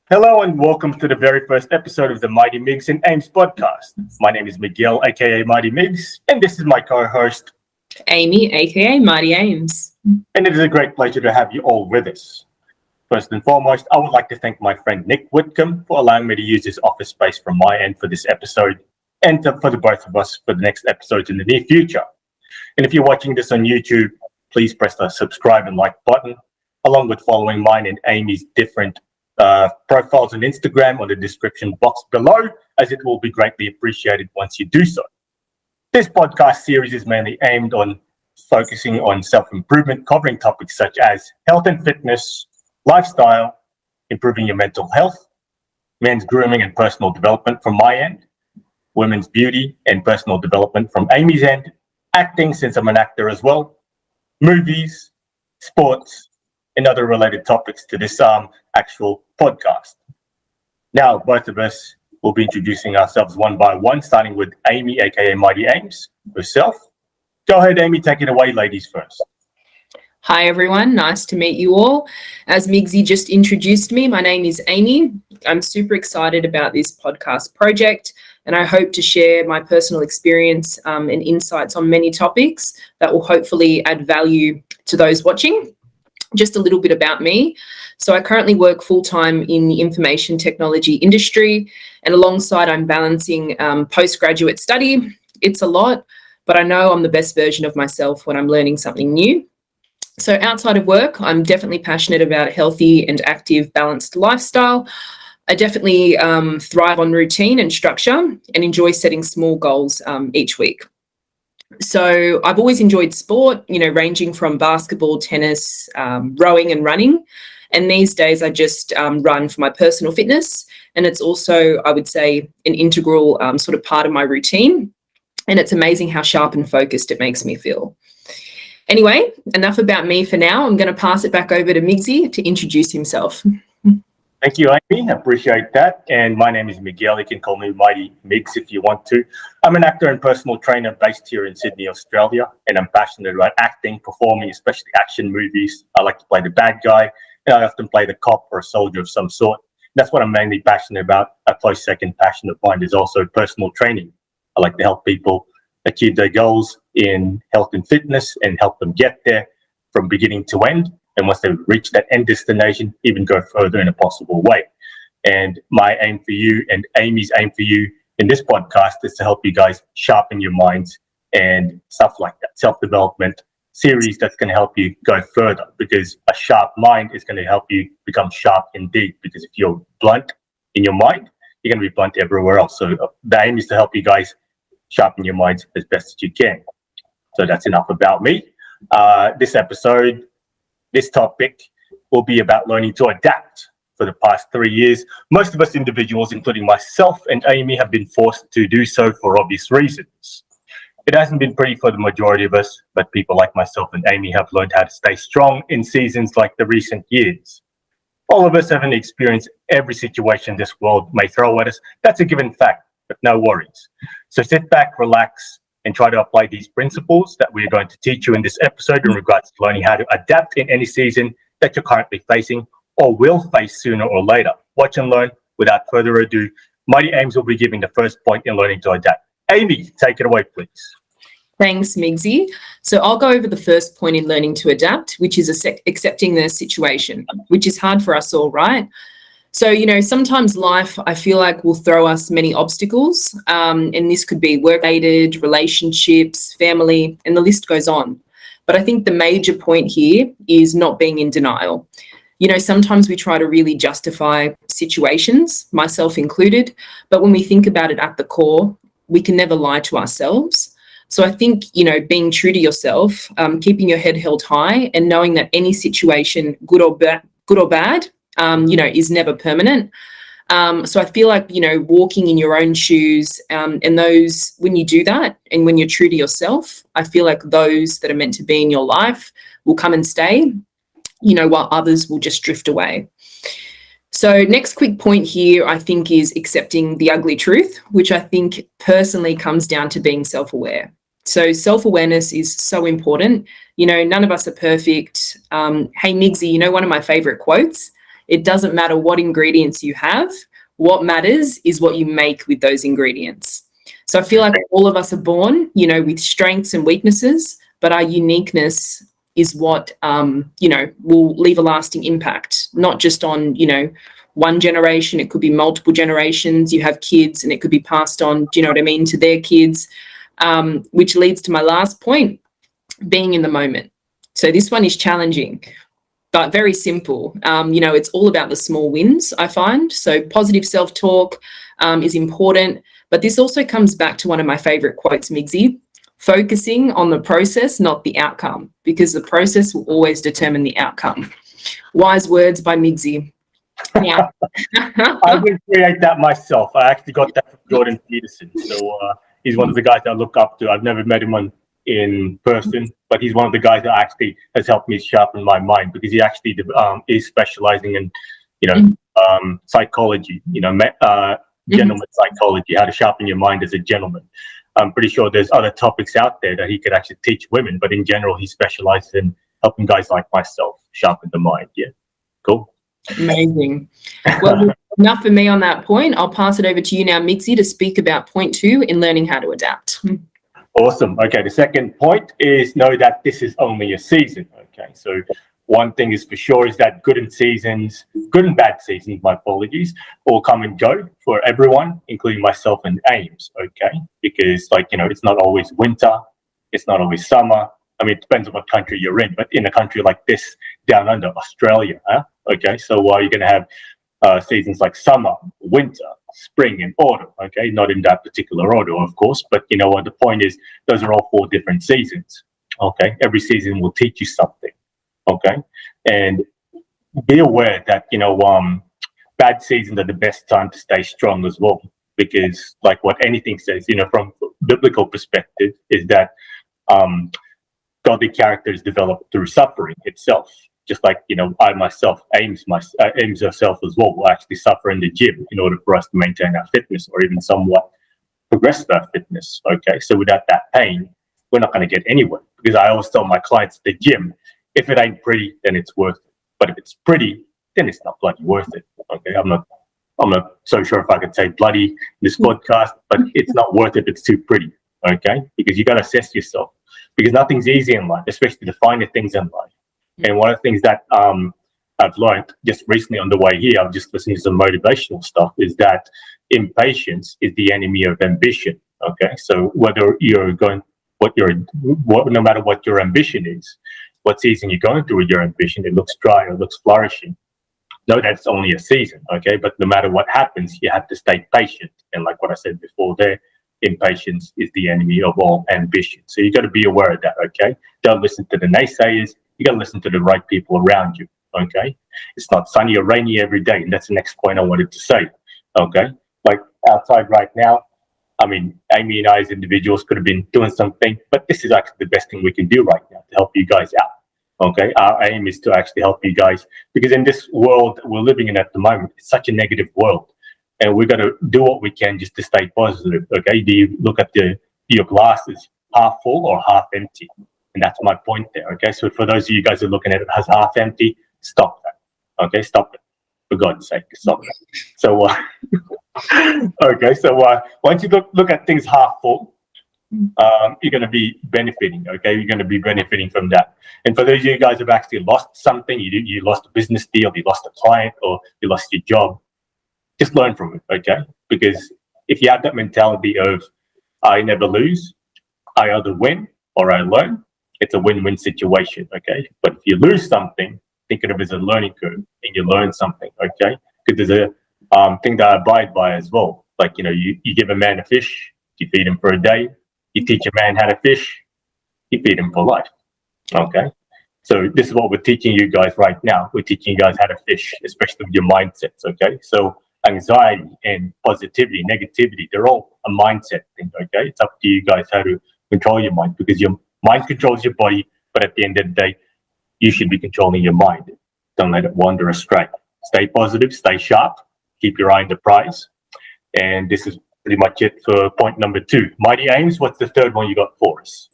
Hello and welcome to the very first episode of the Mighty Migz and Amez podcast. My name is Miguel, aka Mighty Migz, and this is my co-host, Amy, aka Mighty Amez. and it is a great pleasure to have you all with us. First and foremost, I would like to thank my friend Nick Whitcomb for allowing me to use his office space from my end for this episode, and for the both of us for the next episodes in the near future. And if you're watching this on YouTube, please press the subscribe and like button, along with following mine and Amy's different profiles on Instagram on the description box below, as it will be greatly appreciated once you do so. This podcast series is mainly aimed on focusing on self-improvement, covering topics such as health and fitness, lifestyle, improving your mental health, men's grooming and personal development from my end, women's beauty and personal development from Amy's end, acting since I'm an actor as well, movies, sports, and other related topics to this actual podcast. Now, both of us will be introducing ourselves one by one, starting with Amy, aka Mighty Amez, herself. Go ahead, Amy, take it away, ladies first. Hi, everyone. Nice to meet you all. As Migzy just introduced me, my name is Amy. I'm super excited about this podcast project, and I hope to share my personal experience and insights on many topics that will hopefully add value to those watching. Just a little bit about me. So I currently work full-time in the information technology industry, and alongside I'm balancing postgraduate study. It's a lot, but I know I'm the best version of myself when I'm learning something new. So outside of work, I'm definitely passionate about healthy and active, balanced lifestyle. I definitely thrive on routine and structure and enjoy setting small goals each week. So I've always enjoyed sport, ranging from basketball, tennis, rowing and running. And these days I just run for my personal fitness. And it's also, I would say, an integral sort of part of my routine. And it's amazing how sharp and focused it makes me feel. Anyway, enough about me for now. I'm going to pass it back over to Migzy to introduce himself. Thank you, Amy. I appreciate that. And my name is Miguel. You can call me Mighty Migz if you want to. I'm an actor and personal trainer based here in Sydney, Australia, and I'm passionate about acting, performing, especially action movies. I like to play the bad guy, and I often play the cop or a soldier of some sort. That's what I'm mainly passionate about. A close second passion of mine is also personal training. I like to help people achieve their goals in health and fitness and help them get there from beginning to end. And once they reach that end destination, even go further in a possible way. And my aim for you and Amy's aim for you in this podcast is to help you guys sharpen your minds and stuff like that. Self-development series that's going to help you go further, because a sharp mind is going to help you become sharp indeed. Because if you're blunt in your mind, you're going to be blunt everywhere else. So the aim is to help you guys sharpen your minds as best as you can. So that's enough about me. This topic will be about learning to adapt. For the past 3 years, most of us individuals, including myself and Amy, have been forced to do so for obvious reasons. It hasn't been pretty for the majority of us, but people like myself and Amy have learned how to stay strong in seasons like the recent years. All of us haven't experienced every situation this world may throw at us. That's a given fact, but no worries. So sit back, relax, and try to apply these principles that we're going to teach you in this episode in regards to learning how to adapt in any season that you're currently facing or will face sooner or later. Watch and learn. Without further ado, Mighty Amez will be giving the first point in learning to adapt. Amy, take it away, please. Thanks, Migzy. So I'll go over the first point in learning to adapt, which is accepting the situation, which is hard for us all, right? So, sometimes life, I feel like, will throw us many obstacles, and this could be work-related, relationships, family, and the list goes on. But I think the major point here is not being in denial. Sometimes we try to really justify situations, myself included, but when we think about it at the core, we can never lie to ourselves. So I think, being true to yourself, keeping your head held high and knowing that any situation, good or bad, is never permanent. So I feel like, walking in your own shoes, and those, when you do that and when you're true to yourself, I feel like those that are meant to be in your life will come and stay, while others will just drift away. So next quick point here, I think, is accepting the ugly truth, which I think personally comes down to being self-aware. So self-awareness is so important. None of us are perfect. Hey, Migzy, one of my favorite quotes It doesn't matter what ingredients you have. What matters is what you make with those ingredients. So I feel like all of us are born, with strengths and weaknesses, but our uniqueness is what, will leave a lasting impact, not just on, one generation. It could be multiple generations. You have kids and it could be passed on, do you know what I mean, to their kids, which leads to my last point, being in the moment. So this one is challenging, but very simple. It's all about the small wins, I find. So positive self-talk is important, but this also comes back to one of my favorite quotes, Migzy, focusing on the process, not the outcome, because the process will always determine the outcome. Wise words by Migzy. Yeah. I didn't create that myself. I actually got that from Jordan Peterson. So he's one of the guys I look up to. I've never met him in person, but he's one of the guys that actually has helped me sharpen my mind, because he actually is specializing in, psychology, gentleman psychology, how to sharpen your mind as a gentleman. I'm pretty sure there's other topics out there that he could actually teach women, but in general, he specializes in helping guys like myself sharpen the mind. Yeah. Cool. Amazing. Well, enough for me on that point. I'll pass it over to you now, Migzy, to speak about point 2 in learning how to adapt. Awesome. Okay, the second point is know that this is only a season. Okay, so one thing is for sure is that good and bad seasons, my apologies, will come and go for everyone, including myself and Amez. Okay, because it's not always winter, it's not always summer. I mean, it depends on what country you're in, but in a country like this, down under Australia, okay, so you're going to have seasons like summer, winter, spring, and autumn, okay, not in that particular order, of course, but you know what, the point is, those are all 4 different seasons, okay? Every season will teach you something, okay? And be aware that, bad seasons are the best time to stay strong as well, because like what anything says, from biblical perspective, is that godly character is developed through suffering itself. Just like, I myself, Amez herself as well, will actually suffer in the gym in order for us to maintain our fitness or even somewhat progress our fitness. Okay, so without that pain, we're not going to get anywhere. Because I always tell my clients at the gym, if it ain't pretty, then it's worth it. But if it's pretty, then it's not bloody worth it. Okay, I'm not so sure if I could say bloody in this podcast, but it's not worth it if it's too pretty. Okay, because you got to assess yourself. Because nothing's easy in life, especially the finer things in life. And one of the things that I've learned just recently on the way here, I'm just listening to some motivational stuff, is that impatience is the enemy of ambition. Okay, so whether you're going, no matter what your ambition is, what season you're going through with your ambition, it looks dry or it looks flourishing. Know that it's only a season, okay? But no matter what happens, you have to stay patient. And like what I said before there, impatience is the enemy of all ambition. So you got to be aware of that, okay? Don't listen to the naysayers. You got to listen to the right people around you, okay? It's not sunny or rainy every day, and that's the next point I wanted to say, okay? Like outside right now, I mean, Amy and I as individuals could have been doing something, but this is actually the best thing we can do right now to help you guys out, okay? Our aim is to actually help you guys, because in this world we're living in at the moment, it's such a negative world, and we've got to do what we can just to stay positive, okay? Do you look at your glasses half full or half empty? And that's my point there, okay? So for those of you guys who are looking at it as half empty, stop that, okay? Stop it. For God's sake, stop that. So, okay, so once you look at things half full, you're going to be benefiting, okay? You're going to be benefiting from that. And for those of you guys who've actually lost something, you lost a business deal, you lost a client, or you lost your job, just learn from it, okay? Because if you have that mentality of, I never lose, I either win or I learn, it's a win-win situation, okay? But if you lose something, think of it as a learning curve, and you learn something, okay? Because there's a thing that I abide by as well. Like, you give a man a fish, you feed him for a day. You teach a man how to fish, you feed him for life, okay? So this is what we're teaching you guys right now. We're teaching you guys how to fish, especially with your mindsets, okay? So anxiety and positivity, negativity, they're all a mindset thing, okay? It's up to you guys how to control your mind, because your mind controls your body, but at the end of the day, you should be controlling your mind. Don't let it wander astray. Stay positive, stay sharp, keep your eye on the prize. And this is pretty much it for point number 2. Mighty Amez, what's the third one you got for us?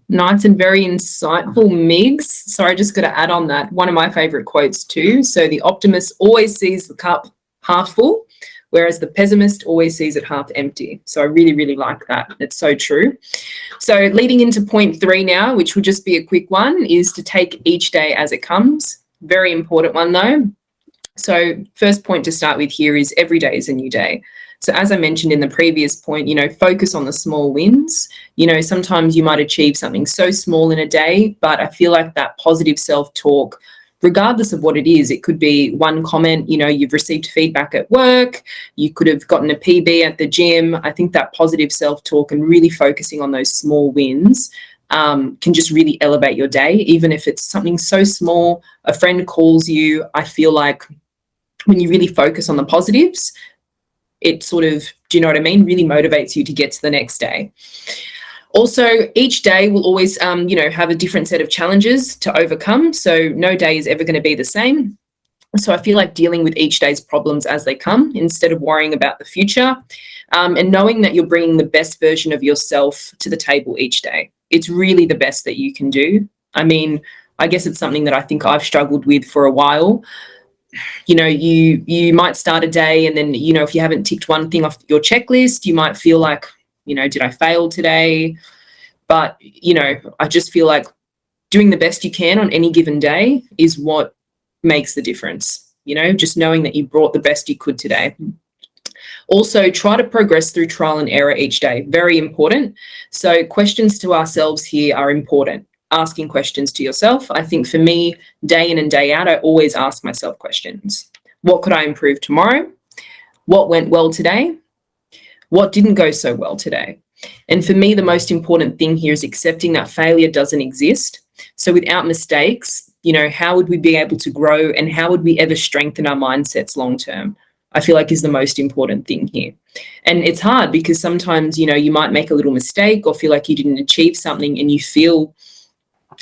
Nice and very insightful, Migz. So I just got to add on that one of my favorite quotes too. So the optimist always sees the cup half full, whereas the pessimist always sees it half empty. So I really, really like that. It's so true. So leading into point 3 now, which will just be a quick one, is to take each day as it comes. Very important one though. So first point to start with here is every day is a new day. So as I mentioned in the previous point, focus on the small wins. Sometimes you might achieve something so small in a day, but I feel like that positive self-talk, regardless of what it is, it could be one comment, you've received feedback at work, you could have gotten a PB at the gym. I think that positive self-talk and really focusing on those small wins can just really elevate your day, even if it's something so small. A friend calls you, I feel like when you really focus on the positives, it sort of, do you know what I mean, really motivates you to get to the next day. Also, each day will always, have a different set of challenges to overcome. So no day is ever going to be the same. So I feel like dealing with each day's problems as they come instead of worrying about the future, and knowing that you're bringing the best version of yourself to the table each day. It's really the best that you can do. I mean, I guess it's something that I think I've struggled with for a while. You might start a day and then, if you haven't ticked one thing off your checklist, you might feel like, did I fail today? But, I just feel like doing the best you can on any given day is what makes the difference, just knowing that you brought the best you could today. Also, try to progress through trial and error each day. Very important. So questions to ourselves here are important. Asking questions to yourself. I think for me, day in and day out, I always ask myself questions. What could I improve tomorrow? What went well today? What didn't go so well today? And for me, the most important thing here is accepting that failure doesn't exist. So without mistakes, how would we be able to grow, and how would we ever strengthen our mindsets long term? I feel like is the most important thing here. And it's hard because sometimes, you might make a little mistake or feel like you didn't achieve something and you feel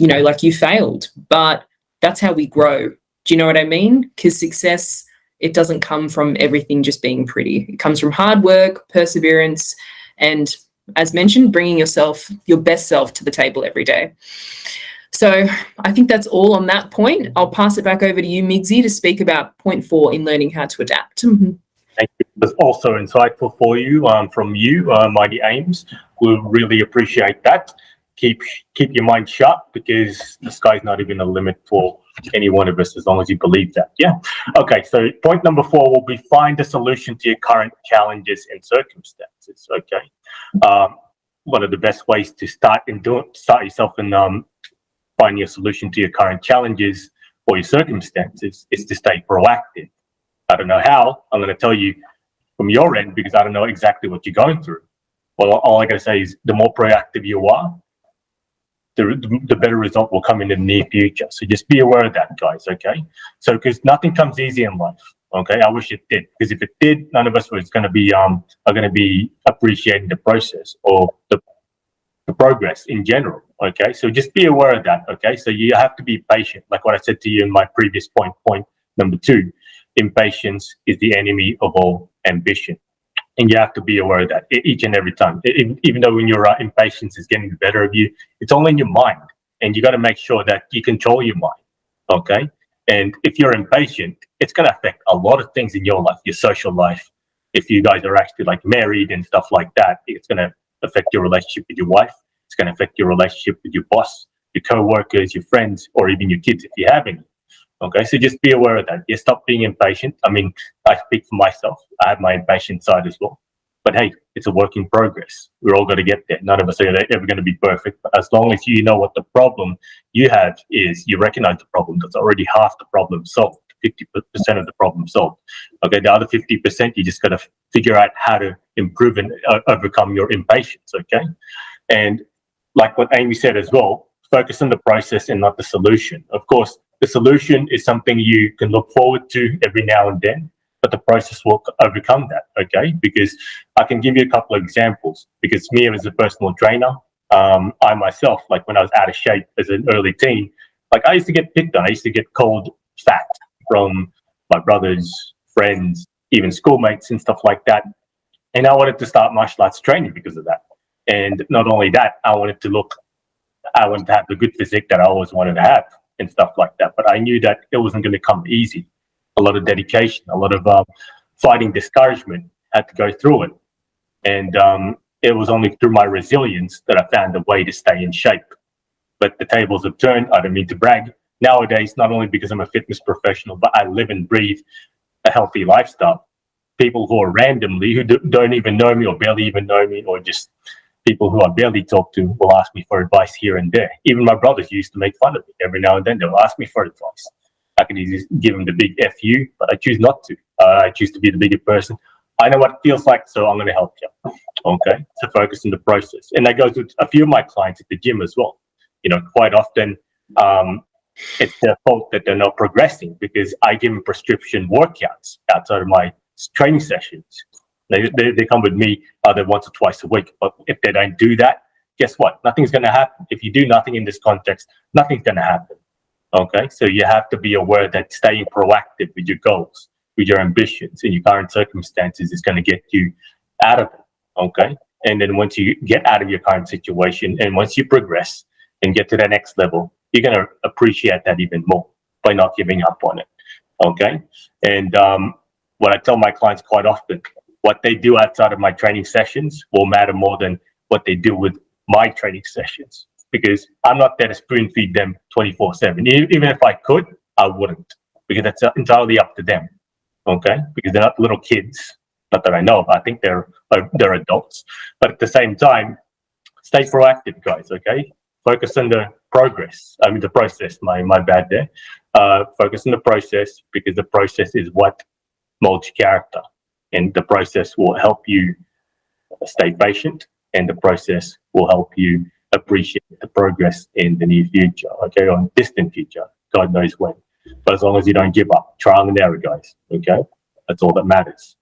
like you failed, but that's how we grow. Do you know what I mean? Because success, it doesn't come from everything just being pretty. It comes from hard work, perseverance, and as mentioned, bringing your best self to the table every day. So I think that's all on that point. I'll pass it back over to you, Migzy, to speak about point 4 in learning how to adapt. Thank you. That's also insightful for you, from you, Mighty Amez. We'll really appreciate that. Keep your mind sharp, because the sky's not even a limit for any one of us as long as you believe that. Yeah. Okay. So point number 4 will be find a solution to your current challenges and circumstances. Okay. One of the best ways to start yourself in finding a solution to your current challenges or your circumstances is to stay proactive. I don't know how. I'm going to tell you from your end, because I don't know exactly what you're going through. Well, all I got to say is the more proactive you are, the better result will come in the near future. So just be aware of that, guys, okay? So, because nothing comes easy in life, okay? I wish it did, because if it did, none of us are going to be appreciating the process or the progress in general, okay? So just be aware of that, okay? So you have to be patient, like what I said to you in my previous point number 2. Impatience is the enemy of all ambition. And you have to be aware of that each and every time. Even though when your impatience is getting the better of you, it's all in your mind. And you got to make sure that you control your mind, okay? And if you're impatient, it's going to affect a lot of things in your life, your social life. If you guys are actually like married and stuff like that, it's going to affect your relationship with your wife. It's going to affect your relationship with your boss, your co-workers, your friends, or even your kids if you have any. Okay, so just be aware of that. You stop being impatient. I mean, I speak for myself. I have my impatient side as well. But hey, it's a work in progress. We're all going to get there. None of us are ever going to be perfect. But as long as you know what the problem you have is, you recognize the problem, that's already half the problem solved, 50% of the problem solved. Okay, the other 50%, you just got to figure out how to improve and overcome your impatience, okay? And like what Amy said as well, focus on the process and not the solution. Of course, the solution is something you can look forward to every now and then, but the process will overcome that, okay? Because I can give you a couple of examples. Because me as a personal trainer, I myself, like when I was out of shape as an early teen, like I used to get picked on. I used to get called fat from my brothers, friends, even schoolmates and stuff like that. And I wanted to start martial arts training because of that. And not only that, I wanted to look I wanted to have the good physique that I always wanted to have and stuff like that. But I knew that it wasn't going to come easy. A lot of dedication, a lot of fighting discouragement, had to go through it. And it was only through my resilience that I found a way to stay in shape. But the tables have turned. I don't mean to brag. Nowadays, not only because I'm a fitness professional, but I live and breathe a healthy lifestyle. People who are randomly, who don't even know me or barely even know me, or just people who I barely talk to, will ask me for advice here and there. Even my brothers used to make fun of me. Every now and then they'll ask me for advice. I could easily give them the big FU, but I choose not to. I choose to be the bigger person. I know what it feels like, so I'm going to help you. Okay, so focus on the process. And that goes with a few of my clients at the gym as well. Quite often it's their fault that they're not progressing because I give them prescription workouts outside of my training sessions. They come with me either once or twice a week. But if they don't do that, guess what? Nothing's going to happen. If you do nothing in this context, nothing's going to happen. Okay, so you have to be aware that staying proactive with your goals, with your ambitions and your current circumstances is going to get you out of it. Okay, and then once you get out of your current situation and once you progress and get to the next level, you're going to appreciate that even more by not giving up on it. Okay, and what I tell my clients quite often, what they do outside of my training sessions will matter more than what they do with my training sessions, because I'm not there to spoon feed them 24/7. Even if I could, I wouldn't, because that's entirely up to them. Okay, because they're not little kids, not that I know of. I think they're adults, but at the same time, stay proactive, guys. Okay, focus on the progress. I mean the process. My bad there. Focus on the process, because the process is what molds your character, and the process will help you stay patient, and the process will help you appreciate the progress in the near future. Okay, or distant future. God knows when. But as long as you don't give up, trial and error, guys. Okay, that's all that matters.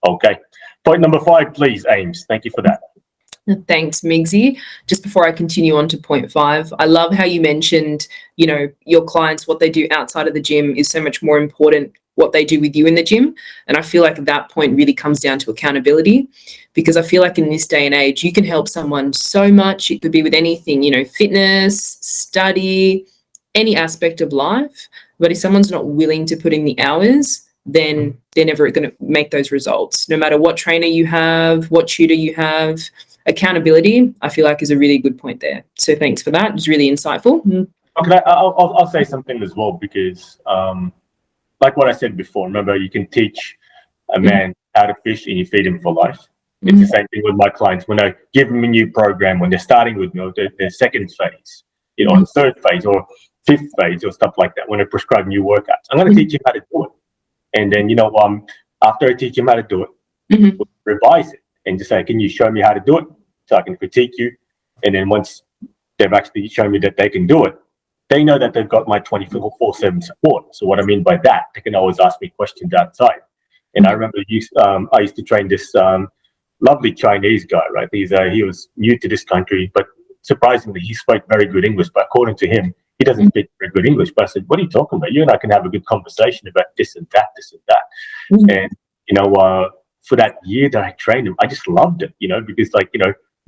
Okay, point number 5, please, Ames. Thank you for that. Thanks, Migzy. Just before I continue on to point 5, I love how you mentioned, your clients, what they do outside of the gym is so much more important what they do with you in the gym. And I feel like that point really comes down to accountability, because I feel like in this day and age, you can help someone so much. It could be with anything, fitness, study, any aspect of life. But if someone's not willing to put in the hours, then they're never going to make those results. No matter what trainer you have, what tutor you have, accountability, I feel like, is a really good point there. So thanks for that. It's really insightful. Okay, I'll say something as well, because like what I said before, remember, you can teach a man how to fish and you feed him for life. It's the same thing with my clients. When I give them a new program, when they're starting with me, their second phase, or third phase or fifth phase or stuff like that, when I prescribe new workouts, I'm going to teach him how to do it. And then, after I teach him how to do it, we'll revise it and just say, can you show me how to do it so I can critique you? And then once they've actually shown me that they can do it, they know that they've got my 24/7 support. So what I mean by that, they can always ask me questions outside. And I remember I used to train this lovely Chinese guy, right? He was new to this country, but surprisingly, he spoke very good English. But according to him, he doesn't speak very good English. But I said, what are you talking about? You and I can have a good conversation about this and that, this and that. And, for that year that I trained him, I just loved it, because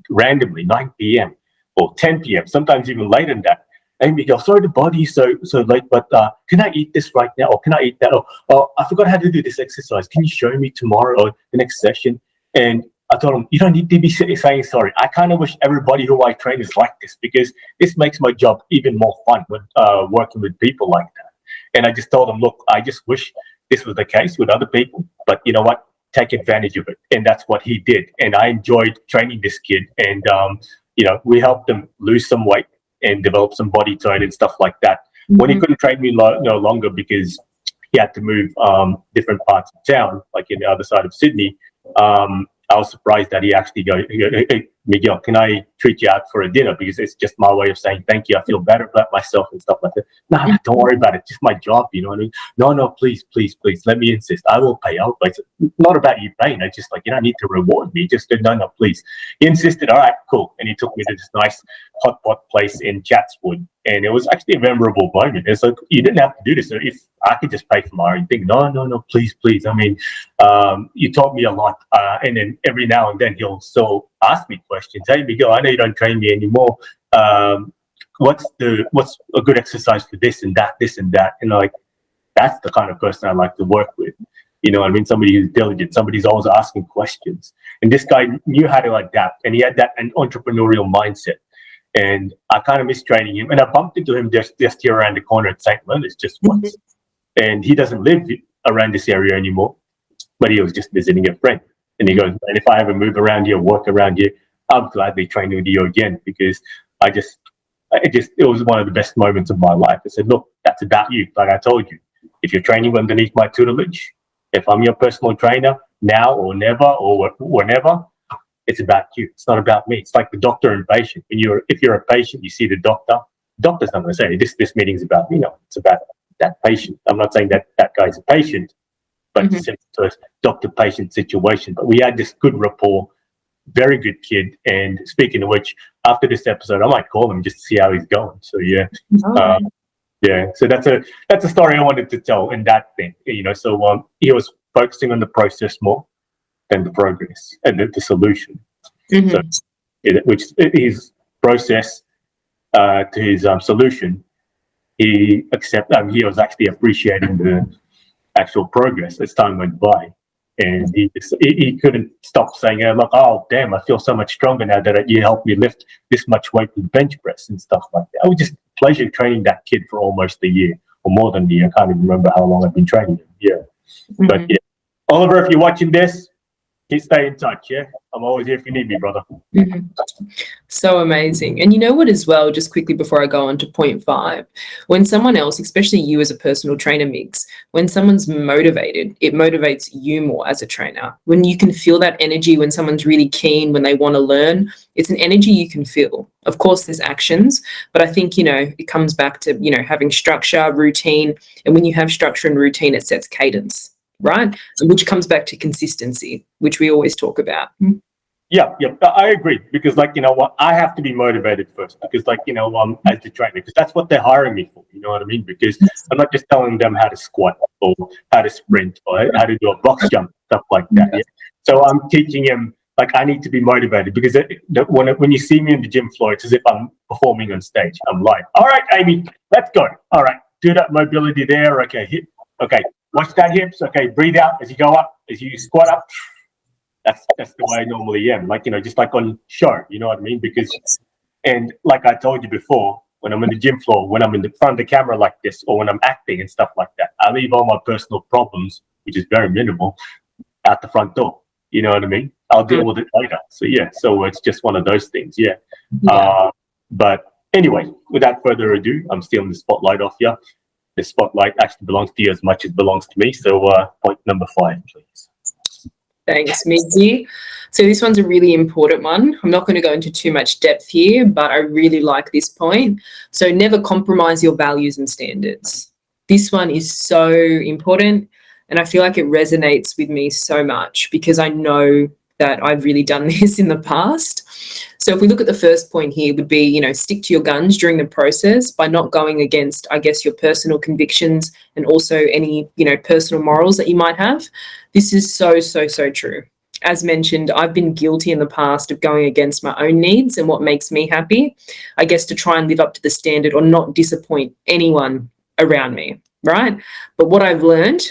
randomly 9 p.m. or 10 p.m., sometimes even later than that, Amy goes, sorry to bother you so late, but can I eat this right now? Or can I eat that? Or I forgot how to do this exercise. Can you show me tomorrow or the next session? And I told him, you don't need to be saying sorry. I kind of wish everybody who I train is like this, because this makes my job even more fun when working with people like that. And I just told him, look, I just wish this was the case with other people, but you know what? Take advantage of it. And that's what he did. And I enjoyed training this kid. And, we helped him lose some weight and develop some body tone and stuff like that. When he couldn't train me no longer because he had to move different parts of town, like in the other side of Sydney, I was surprised that he actually go, hey, Miguel, can I treat you out for a dinner? Because it's just my way of saying thank you. I feel better about myself and stuff like that. No, don't worry about it. It's just my job. You know what I mean? No, please. Let me insist. I will pay. I'll pay. It's not about you paying. I just you don't need to reward me. Just no, please. He insisted. All right, cool. And he took me to this nice hot pot place in Chatswood. And it was actually a memorable moment. It's like, you didn't have to do this. So if I could just pay for my own thing. No, please. I mean, you taught me a lot. And then every now and then he'll still ask me questions. Hey, Miguel, I know you don't train me anymore. what's a good exercise for this and that, and like that's the kind of person I like to work with. You know what I mean? Somebody who's diligent, somebody who's always asking questions. And this guy knew how to adapt, and he had that an entrepreneurial mindset. And I kind of miss training him. And I bumped into him just here around the corner at St. Leonard's just once. And he doesn't live around this area anymore, but he was just visiting a friend. And he goes, "And if I ever move around here, work around here, I'll gladly train with you again," because it was one of the best moments of my life. I said, "Look, that's about you. Like I told you, if you're training underneath my tutelage, if I'm your personal trainer now or never or whenever, it's about you. It's not about me." It's like the doctor and patient. If you're a patient, you see the doctor. Doctor's not going to say this meeting's about me. No, it's about that patient. I'm not saying that guy's a patient, but it's a doctor-patient situation. But we had this good rapport, very good kid. And speaking of which, after this episode, I might call him just to see how he's going. So yeah, yeah. So that's a story I wanted to tell in that thing. You know, so he was focusing on the process more than the progress and the solution. So, which his process to his solution, he was actually appreciating the actual progress as time went by, and he couldn't stop saying, "Look, oh damn, I feel so much stronger now that you helped me lift this much weight with bench press and stuff like that." I was just pleasure training that kid for almost a year or more than a year. I can't even remember how long I've been training him. Yeah, but yeah, Oliver, if you're watching this, please stay in touch. Yeah, I'm always here if you need me, brother. So amazing. And you know what as well, just quickly before I go on to point 5, when someone else, especially you as a personal trainer, Migz, when someone's motivated, it motivates you more as a trainer. When you can feel that energy, when someone's really keen, when they want to learn, it's an energy you can feel. Of course, there's actions, but I think, it comes back to, having structure, routine. And when you have structure and routine, it sets cadence, right? Which comes back to consistency, which we always talk about. Yeah, I agree, because I have to be motivated first, because as the trainer, because that's what they're hiring me for, you know what I mean? Because I'm not just telling them how to squat or how to sprint or how to do a box jump, stuff like that. Yeah? So I'm teaching them, I need to be motivated, because when you see me in the gym floor, it's as if I'm performing on stage. I'm like, "All right, Amy, let's go. All right, do that mobility there. Okay, hip. Okay, watch that hips. Okay, breathe out as you go up, as you squat up." That's the way I normally am, just like on show, you know what I mean? And like I told you before, when I'm in the gym floor, when I'm in the front of the camera like this, or when I'm acting and stuff like that, I leave all my personal problems, which is very minimal, out the front door. You know what I mean? I'll deal with it later. So yeah, so it's just one of those things. Yeah. But anyway, without further ado, I'm stealing the spotlight off you. The spotlight actually belongs to you as much as it belongs to me. So point number 5, please. Thanks, Migz. So this one's a really important one. I'm not going to go into too much depth here, but I really like this point. So never compromise your values and standards. This one is so important, and I feel like it resonates with me so much because I know that I've really done this in the past. So if we look at the first point here, would be, stick to your guns during the process by not going against, I guess, your personal convictions and also any, personal morals that you might have. This is so, so, so true. As mentioned, I've been guilty in the past of going against my own needs and what makes me happy, I guess, to try and live up to the standard or not disappoint anyone around me, right? But what I've learned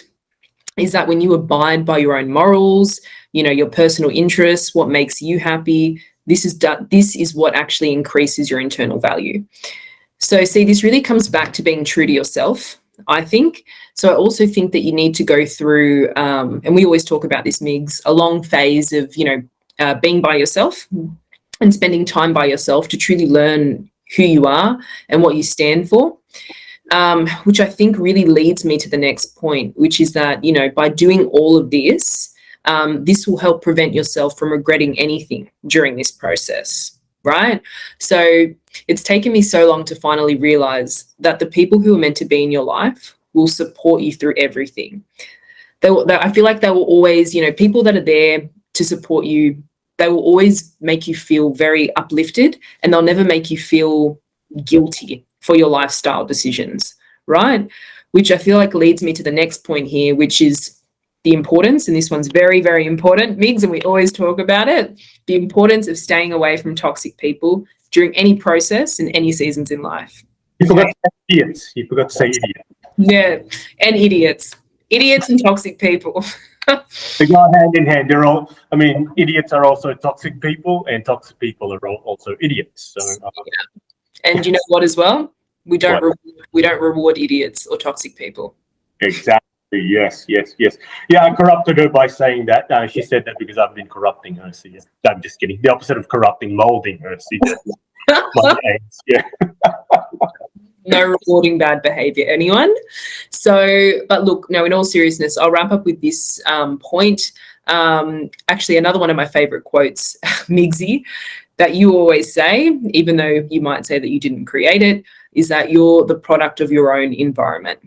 is that when you abide by your own morals, your personal interests, what makes you happy, this is what actually increases your internal value. So see, this really comes back to being true to yourself, I think. So I also think that you need to go through, and we always talk about this, Migz, a long phase of, being by yourself and spending time by yourself to truly learn who you are and what you stand for. Which I think really leads me to the next point, which is that, by doing all of this, this will help prevent yourself from regretting anything during this process, right? So it's taken me so long to finally realize that the people who are meant to be in your life will support you through everything. I feel like they will always, people that are there to support you, they will always make you feel very uplifted, and they'll never make you feel guilty for your lifestyle decisions, right? Which I feel like leads me to the next point here, which is the importance, and this one's very, very important, Migz, and we always talk about it, the importance of staying away from toxic people during any process in any seasons in life. You forgot to say idiots. You forgot to say idiot. Yeah, and idiots and toxic people. They go hand in hand. They're all. I mean, idiots are also toxic people, and toxic people are also idiots. So, and you know what? As well, we don't What? reward idiots or toxic people. Exactly. Yes. Yeah, I corrupted her by saying that. She said that because I've been corrupting her. So yeah, I'm just kidding. The opposite of corrupting, molding her. So, my aims. Yeah. No rewarding bad behavior, anyone. So, but look, no, in all seriousness, I'll wrap up with this point. Actually, another one of my favorite quotes, Migz, that you always say, even though you might say that you didn't create it, is that you're the product of your own environment.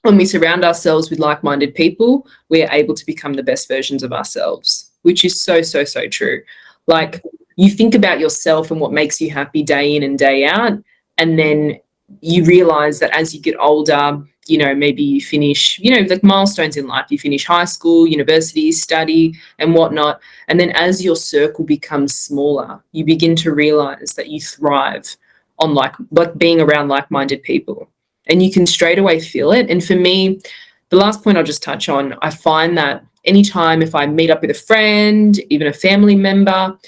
When we surround ourselves with like-minded people, we are able to become the best versions of ourselves, which is so, so, so true. Like, you think about yourself and what makes you happy day in and day out, and then you realize that as you get older, you know, maybe you finish, you know, like milestones in life, you finish high school, university, study and whatnot. And then as your circle becomes smaller, you begin to realize that you thrive on like being around like-minded people, and you can straight away feel it. And for me, the last point I'll just touch on, I find that anytime if I meet up with a friend, even a family member,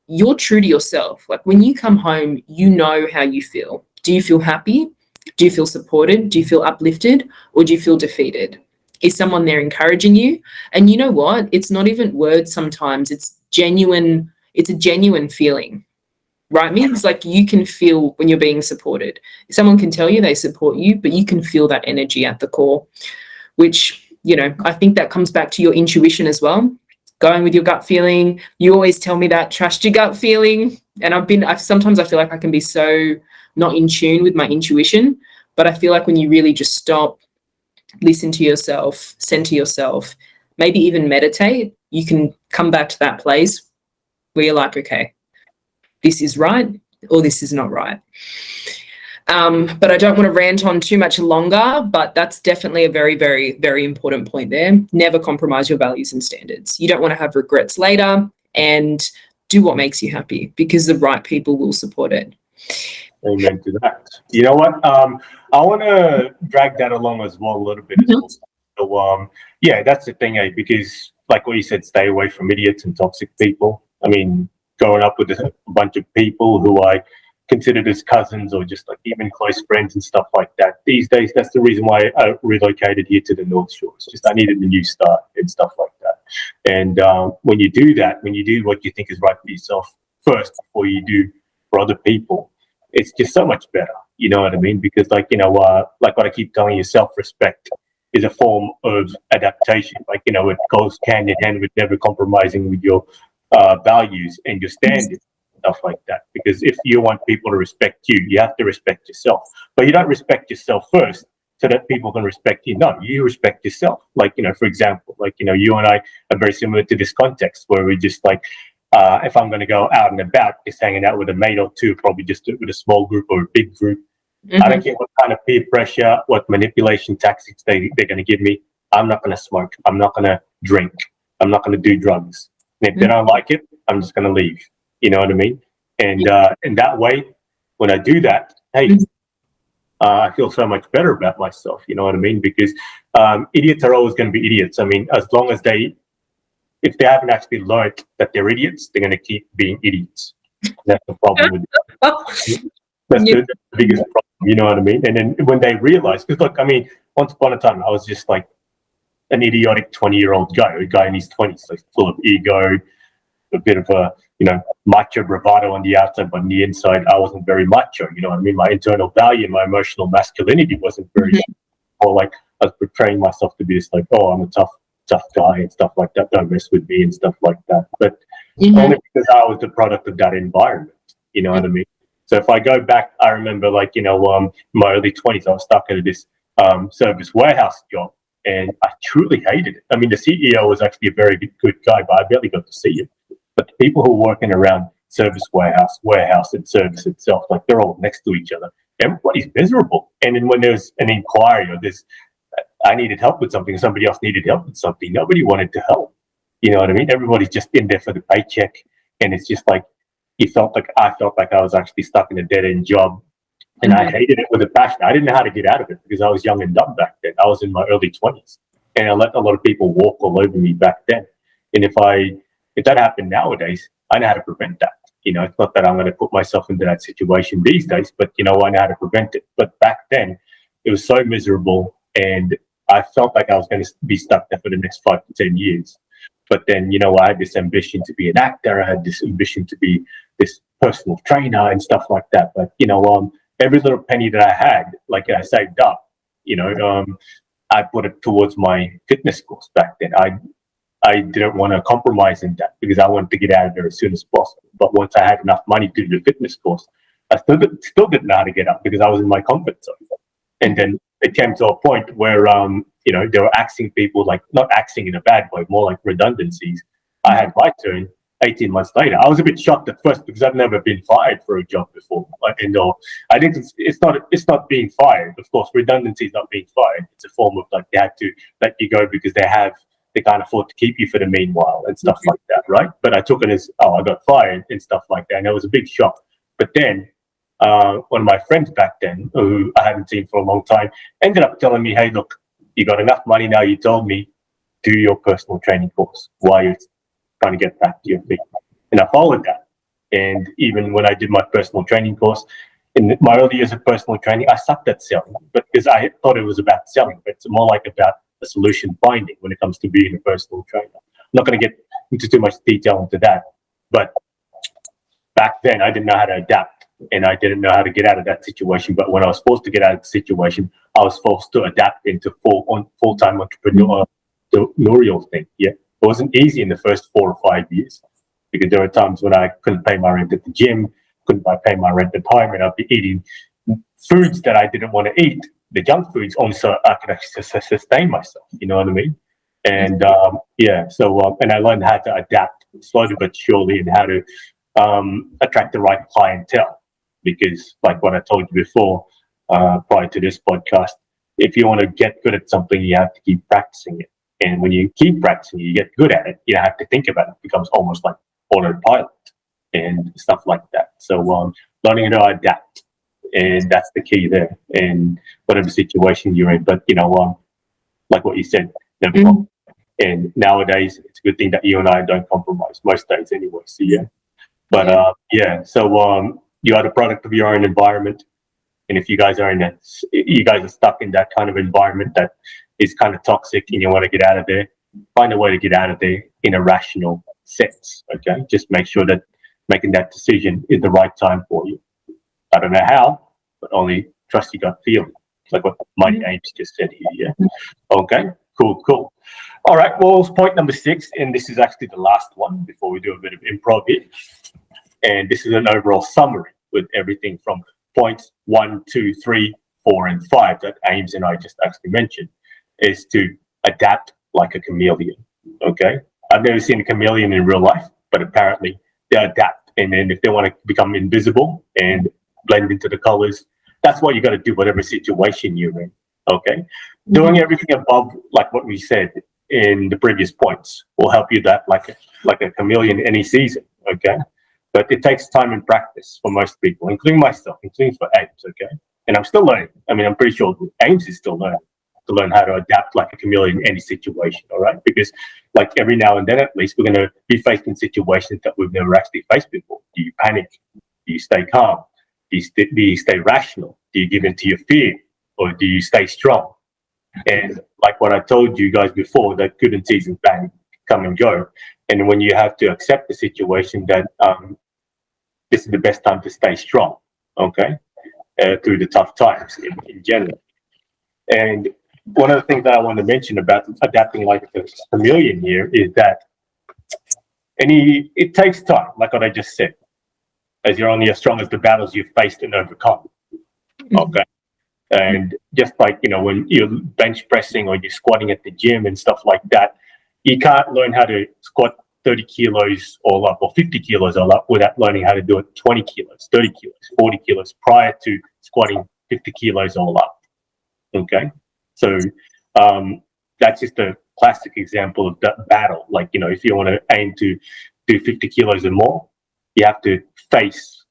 you're true to yourself. Like when you come home, you know how you feel. Do you feel happy? Do you feel supported? Do you feel uplifted? Or do you feel defeated? Is someone there encouraging you? And you know what? It's not even words sometimes. It's genuine. It's a genuine feeling, right? Means like you can feel when you're being supported. Someone can tell you they support you, but you can feel that energy at the core, which, you know, I think that comes back to your intuition as well. Going with your gut feeling. You always tell me that, trust your gut feeling. And sometimes I feel like I can be so not in tune with my intuition, but I feel like when you really just stop, listen to yourself, center yourself, maybe even meditate, you can come back to that place where you're like, okay, this is right or this is not right. But I don't want to rant on too much longer, but that's definitely a very, very, very important point there. Never compromise your values and standards. You don't want to have regrets later, and do what makes you happy, because the right people will support it. Amen to that. You know what? I want to drag that along as well a little bit. Mm-hmm. As well. So, yeah, that's the thing, because like what you said, stay away from idiots and toxic people. I mean, growing up with a bunch of people who I considered as cousins or just like even close friends and stuff like that. These days, that's the reason why I relocated here to the North Shore. It's just I needed a new start and stuff like that. And when you do that, when you do what you think is right for yourself first before you do for other people, it's just so much better. You know what I mean? Because like, you know, like what I keep telling you, self-respect is a form of adaptation. Like, you know, it goes hand in hand with never compromising with your values and your standards, stuff like that. Because if you want people to respect you, you have to respect yourself. But you don't respect yourself first so that people can respect you. No, you respect yourself. Like, you know, for example, like, you know, you and I are very similar to this context where we just like, if I'm going to go out and about, just hanging out with a mate or two, probably just with a small group or a big group. Mm-hmm. I don't care what kind of peer pressure, what manipulation tactics they're going to give me. I'm not going to smoke. I'm not going to drink. I'm not going to do drugs. And if they don't like it, I'm just going to leave. You know what I mean? And in that way, when I do that, hey, I feel so much better about myself. You know what I mean? Because idiots are always going to be idiots. I mean, as long as if they haven't actually learned that they're idiots, they're going to keep being idiots. That's the problem with it. That's the biggest problem, you know what I mean? And then when they realize, because look, I mean, once upon a time, I was just like an idiotic 20-year-old guy, a guy in his 20s, like full of ego, a bit of a, you know, macho bravado on the outside, but on the inside, I wasn't very macho, you know what I mean? My internal value, my emotional masculinity wasn't very, or like I was portraying myself to be this like, oh, I'm a tough guy and stuff like that, don't mess with me and stuff like that. But only because I was the product of that environment, you know what I mean? So if I go back, I remember like, you know, my early 20s, I was stuck at this service warehouse job and I truly hated it. I mean, the CEO was actually a very good guy, but I barely got to see him. But the people who were working around service warehouse and service itself, like they're all next to each other. Everybody's miserable. And then when there's an inquiry or I needed help with something, somebody else needed help with something, nobody wanted to help. You know what I mean? Everybody's just in there for the paycheck. And it's just like, I felt like I was actually stuck in a dead end job, and I hated it with a passion. I didn't know how to get out of it because I was young and dumb back then. I was in my early 20s, and I let a lot of people walk all over me back then. And if that happened nowadays, I know how to prevent that. It's not that I'm going to put myself into that situation these days, but I know how to prevent it. But back then, it was so miserable, and I felt like I was going to be stuck there for the next 5 to 10 years. But then, I had this ambition to be an actor. I had this ambition to be this personal trainer and stuff like that. But, every little penny that I had, like I saved up, I put it towards my fitness course back then. I didn't want to compromise in that because I wanted to get out of there as soon as possible. But once I had enough money to do the fitness course, I still didn't know how to get up because I was in my comfort zone. And then it came to a point where, they were axing people, like not axing in a bad way, more like redundancies. I had my turn 18 months later. I was a bit shocked at first because I've never been fired for a job before. I think it's not being fired. Of course, redundancy is not being fired. It's a form of like they had to let you go because they can't afford to keep you for the meanwhile and stuff like that, right? But I took it as, I got fired and stuff like that. And it was a big shock. But then one of my friends back then, who I hadn't seen for a long time, ended up telling me, hey, look, you got enough money now. You told me, do your personal training course while you're trying to get back to your feet. And I followed that. And even when I did my personal training course, in my early years of personal training, I sucked at selling, but because I thought it was about selling, but it's more like about the solution finding when it comes to being a personal trainer. I'm not going to get into too much detail into that, but back then I didn't know how to adapt and I didn't know how to get out of that situation. But when I was forced to get out of the situation, I was forced to adapt into full-time entrepreneurial thing. Yeah, it wasn't easy in the first 4 or 5 years because there were times when I couldn't pay my rent at the gym, couldn't pay my rent at home, and I'd be eating foods that I didn't want to eat, the junk foods, only so I could actually sustain myself. You know what I mean? And and I learned how to adapt slowly but surely and how to attract the right clientele. Because, like what I told you before, prior to this podcast, if you want to get good at something, you have to keep practicing it. And when you keep practicing, you get good at it. You don't have to think about it. It becomes almost like autopilot and stuff like that. So learning how to adapt, and that's the key there. And whatever situation you're in, but like what you said, never compromise. And nowadays, it's a good thing that you and I don't compromise most days, anyway. So yeah, but So you are the product of your own environment, and if you guys are stuck in that kind of environment that is kind of toxic, and you want to get out of there, find a way to get out of there in a rational sense. Okay, just make sure that making that decision is the right time for you. I don't know how, but only trust your gut feeling. Like what Mike Amez just said here. Yeah. Okay. Cool. All right. Well, point number 6, and this is actually the last one before we do a bit of improv here. And this is an overall summary with everything from points 1, 2, 3, 4, and 5 that Amez and I just actually mentioned, is to adapt like a chameleon. Okay. I've never seen a chameleon in real life, but apparently they adapt. And then if they want to become invisible and blend into the colors, that's what you got to do, whatever situation you're in. Okay. Doing everything above, like what we said in the previous points, will help you that like a chameleon any season. Okay. But it takes time and practice for most people, including myself, including for Amez. Okay. And I'm still learning. I mean, I'm pretty sure Amez is still learning to learn how to adapt like a chameleon in any situation. All right. Because like every now and then, at least, we're going to be faced in situations that we've never actually faced before. Do you panic? Do you stay calm? Do you stay rational? Do you give in to your fear? Or do you stay strong? And like what I told you guys before, that good and seasons bad come and go. And when you have to accept the situation that this is the best time to stay strong, okay, through the tough times in general. And one of the things that I want to mention about adapting like a chameleon here is that it takes time, like what I just said, as you're only as strong as the battles you've faced and overcome. Okay. And just like, when you're bench pressing or you're squatting at the gym and stuff like that, you can't learn how to squat 30 kilos all up or 50 kilos all up without learning how to do it 20 kilos, 30 kilos, 40 kilos prior to squatting 50 kilos all up. Okay. So that's just a classic example of that battle. Like, if you want to aim to do 50 kilos and more, you have to face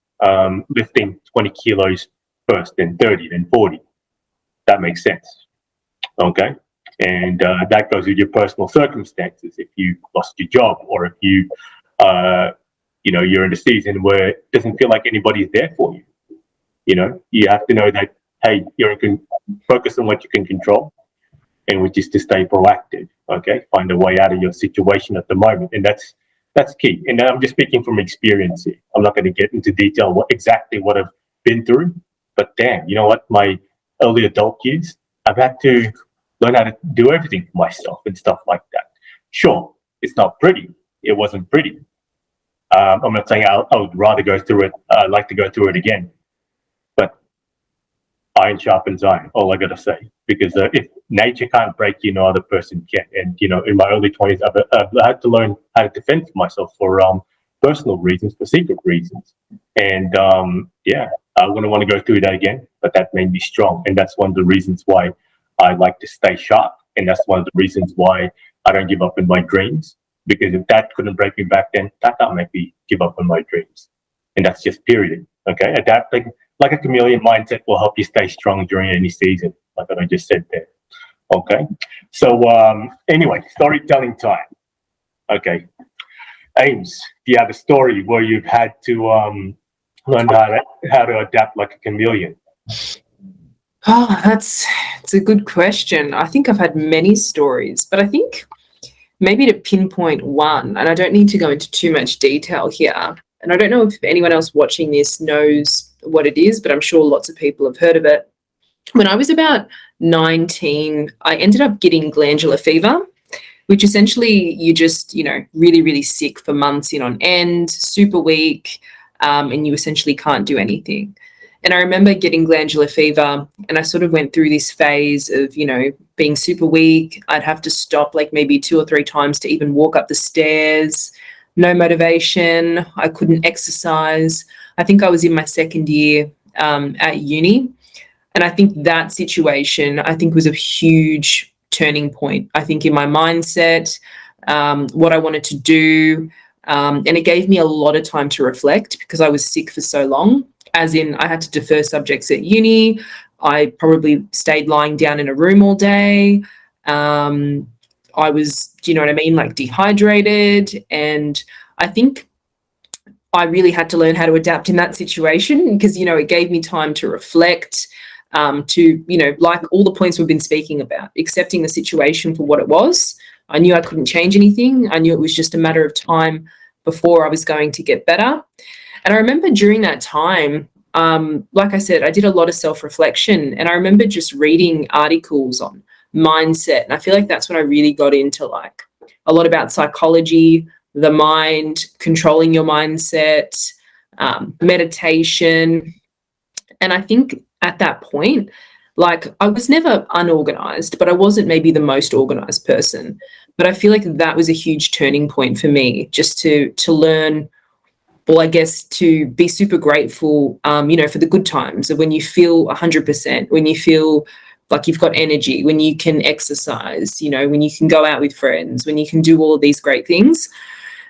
lifting 20 kilos first, then 30, then 40. That makes sense. Okay. And that goes with your personal circumstances. If you lost your job, or if you, you're in a season where it doesn't feel like anybody's there for you. You have to know that, hey, you can focus on what you can control, and which is to stay proactive. Okay, find a way out of your situation at the moment, and that's key. And I'm just speaking from experience here. I'm not going to get into detail what I've been through, but damn, you know what? My early adult years, I've had to learn how to do everything for myself and stuff like that. Sure, it's not pretty. It wasn't pretty. I'm not saying I would rather go through it. I'd like to go through it again. But iron sharpens iron, all I got to say. Because if nature can't break you, no other person can. And, in my early 20s, I've had to learn how to defend myself for personal reasons, for secret reasons. And, I wouldn't want to go through that again, but that made me strong. And that's one of the reasons why I like to stay sharp. And that's one of the reasons why I don't give up in my dreams. Because if that couldn't break me back then, that can't make me give up on my dreams. And that's just period. Okay? Adapting like a chameleon mindset will help you stay strong during any season, like what I just said there. Okay? So anyway, storytelling time. Okay. Amez, do you have a story where you've had to learn how to adapt like a chameleon? Oh, it's a good question. I think I've had many stories, but I think maybe to pinpoint one, and I don't need to go into too much detail here, and I don't know if anyone else watching this knows what it is, but I'm sure lots of people have heard of it. When I was about 19, I ended up getting glandular fever, which essentially you just, really, really sick for months in on end, super weak, and you essentially can't do anything. And I remember getting glandular fever, and I sort of went through this phase of, being super weak. I'd have to stop like maybe 2 or 3 times to even walk up the stairs. No motivation. I couldn't exercise. I think I was in my second year at uni. And I think that situation, was a huge turning point, I think, in my mindset, what I wanted to do. And it gave me a lot of time to reflect because I was sick for so long. As in, I had to defer subjects at uni. I probably stayed lying down in a room all day. I was, do you know what I mean, like dehydrated. And I think I really had to learn how to adapt in that situation because, it gave me time to reflect, to, like all the points we've been speaking about, accepting the situation for what it was. I knew I couldn't change anything. I knew it was just a matter of time before I was going to get better. And I remember during that time, like I said, I did a lot of self-reflection, and I remember just reading articles on mindset. And I feel like that's when I really got into like a lot about psychology, the mind, controlling your mindset, meditation. And I think at that point, like I was never unorganized, but I wasn't maybe the most organized person. But I feel like that was a huge turning point for me, just to learn, well, I guess to be super grateful, for the good times of when you feel 100%, when you feel like you've got energy, when you can exercise, when you can go out with friends, when you can do all of these great things.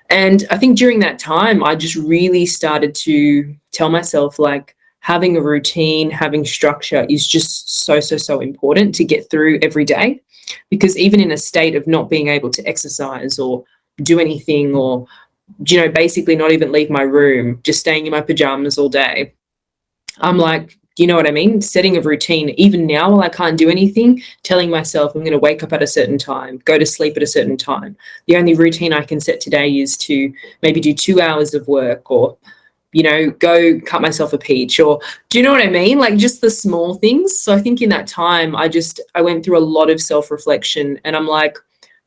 And I think during that time, I just really started to tell myself like having a routine, having structure is just so, so, so important to get through every day. Because even in a state of not being able to exercise or do anything or basically not even leave my room, just staying in my pajamas all day, I'm like, you know what I mean? Setting a routine, even now while I can't do anything, telling myself I'm going to wake up at a certain time, go to sleep at a certain time. The only routine I can set today is to maybe do 2 hours of work or, go cut myself a peach or, do you know what I mean? Like just the small things. So I think in that time, I went through a lot of self-reflection, and I'm like,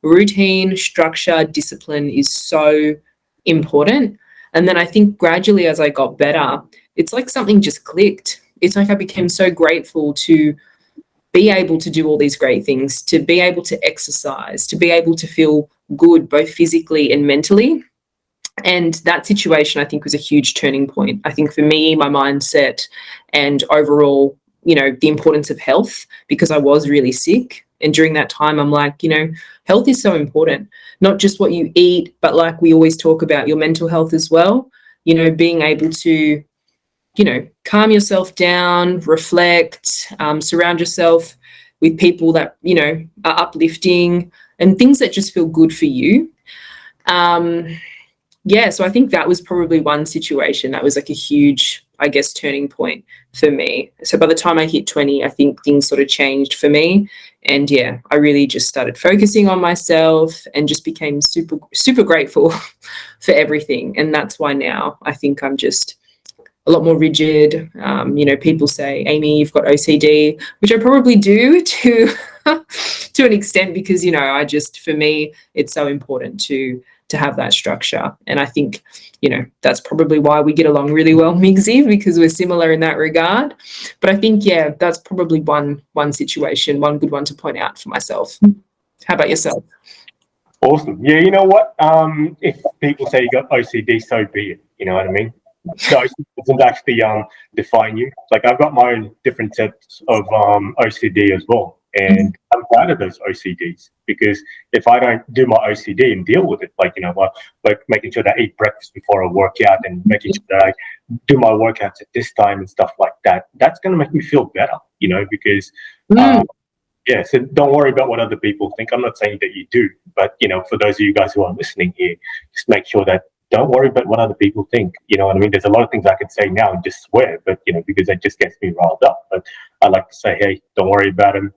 routine, structure, discipline is so important. And then I think gradually as I got better, it's like something just clicked. It's like I became so grateful to be able to do all these great things, to be able to exercise, to be able to feel good both physically and mentally. And that situation, I think, was a huge turning point. I think for me, my mindset and overall, the importance of health, because I was really sick. And during that time, I'm like, health is so important, not just what you eat, but like we always talk about your mental health as well. being able to, calm yourself down, reflect, surround yourself with people that, are uplifting and things that just feel good for you. So I think that was probably one situation that was like a huge, I guess, turning point for me. So by the time I hit 20, I think things sort of changed for me. And I really just started focusing on myself and just became super, super grateful for everything. And that's why now I think I'm just a lot more rigid. People say, Amy, you've got OCD, which I probably do to to an extent because, for me, it's so important to have that structure. And I think, that's probably why we get along really well, Migzy, because we're similar in that regard. But I think, that's probably one situation, one good one to point out for myself. How about yourself? Awesome. Yeah, you know what? If people say you got OCD, so be it. You know what I mean? So it doesn't actually define you. Like I've got my own different sets of OCD as well. And I'm proud of those OCDs because if I don't do my OCD and deal with it, like making sure that I eat breakfast before I work out and making sure that I do my workouts at this time and stuff like that, that's going to make me feel better, because so don't worry about what other people think. I'm not saying that you do, but for those of you guys who are listening here, just make sure that don't worry about what other people think. You know what I mean? There's a lot of things I could say now and just swear, but because it just gets me riled up. But I like to say, hey, don't worry about them.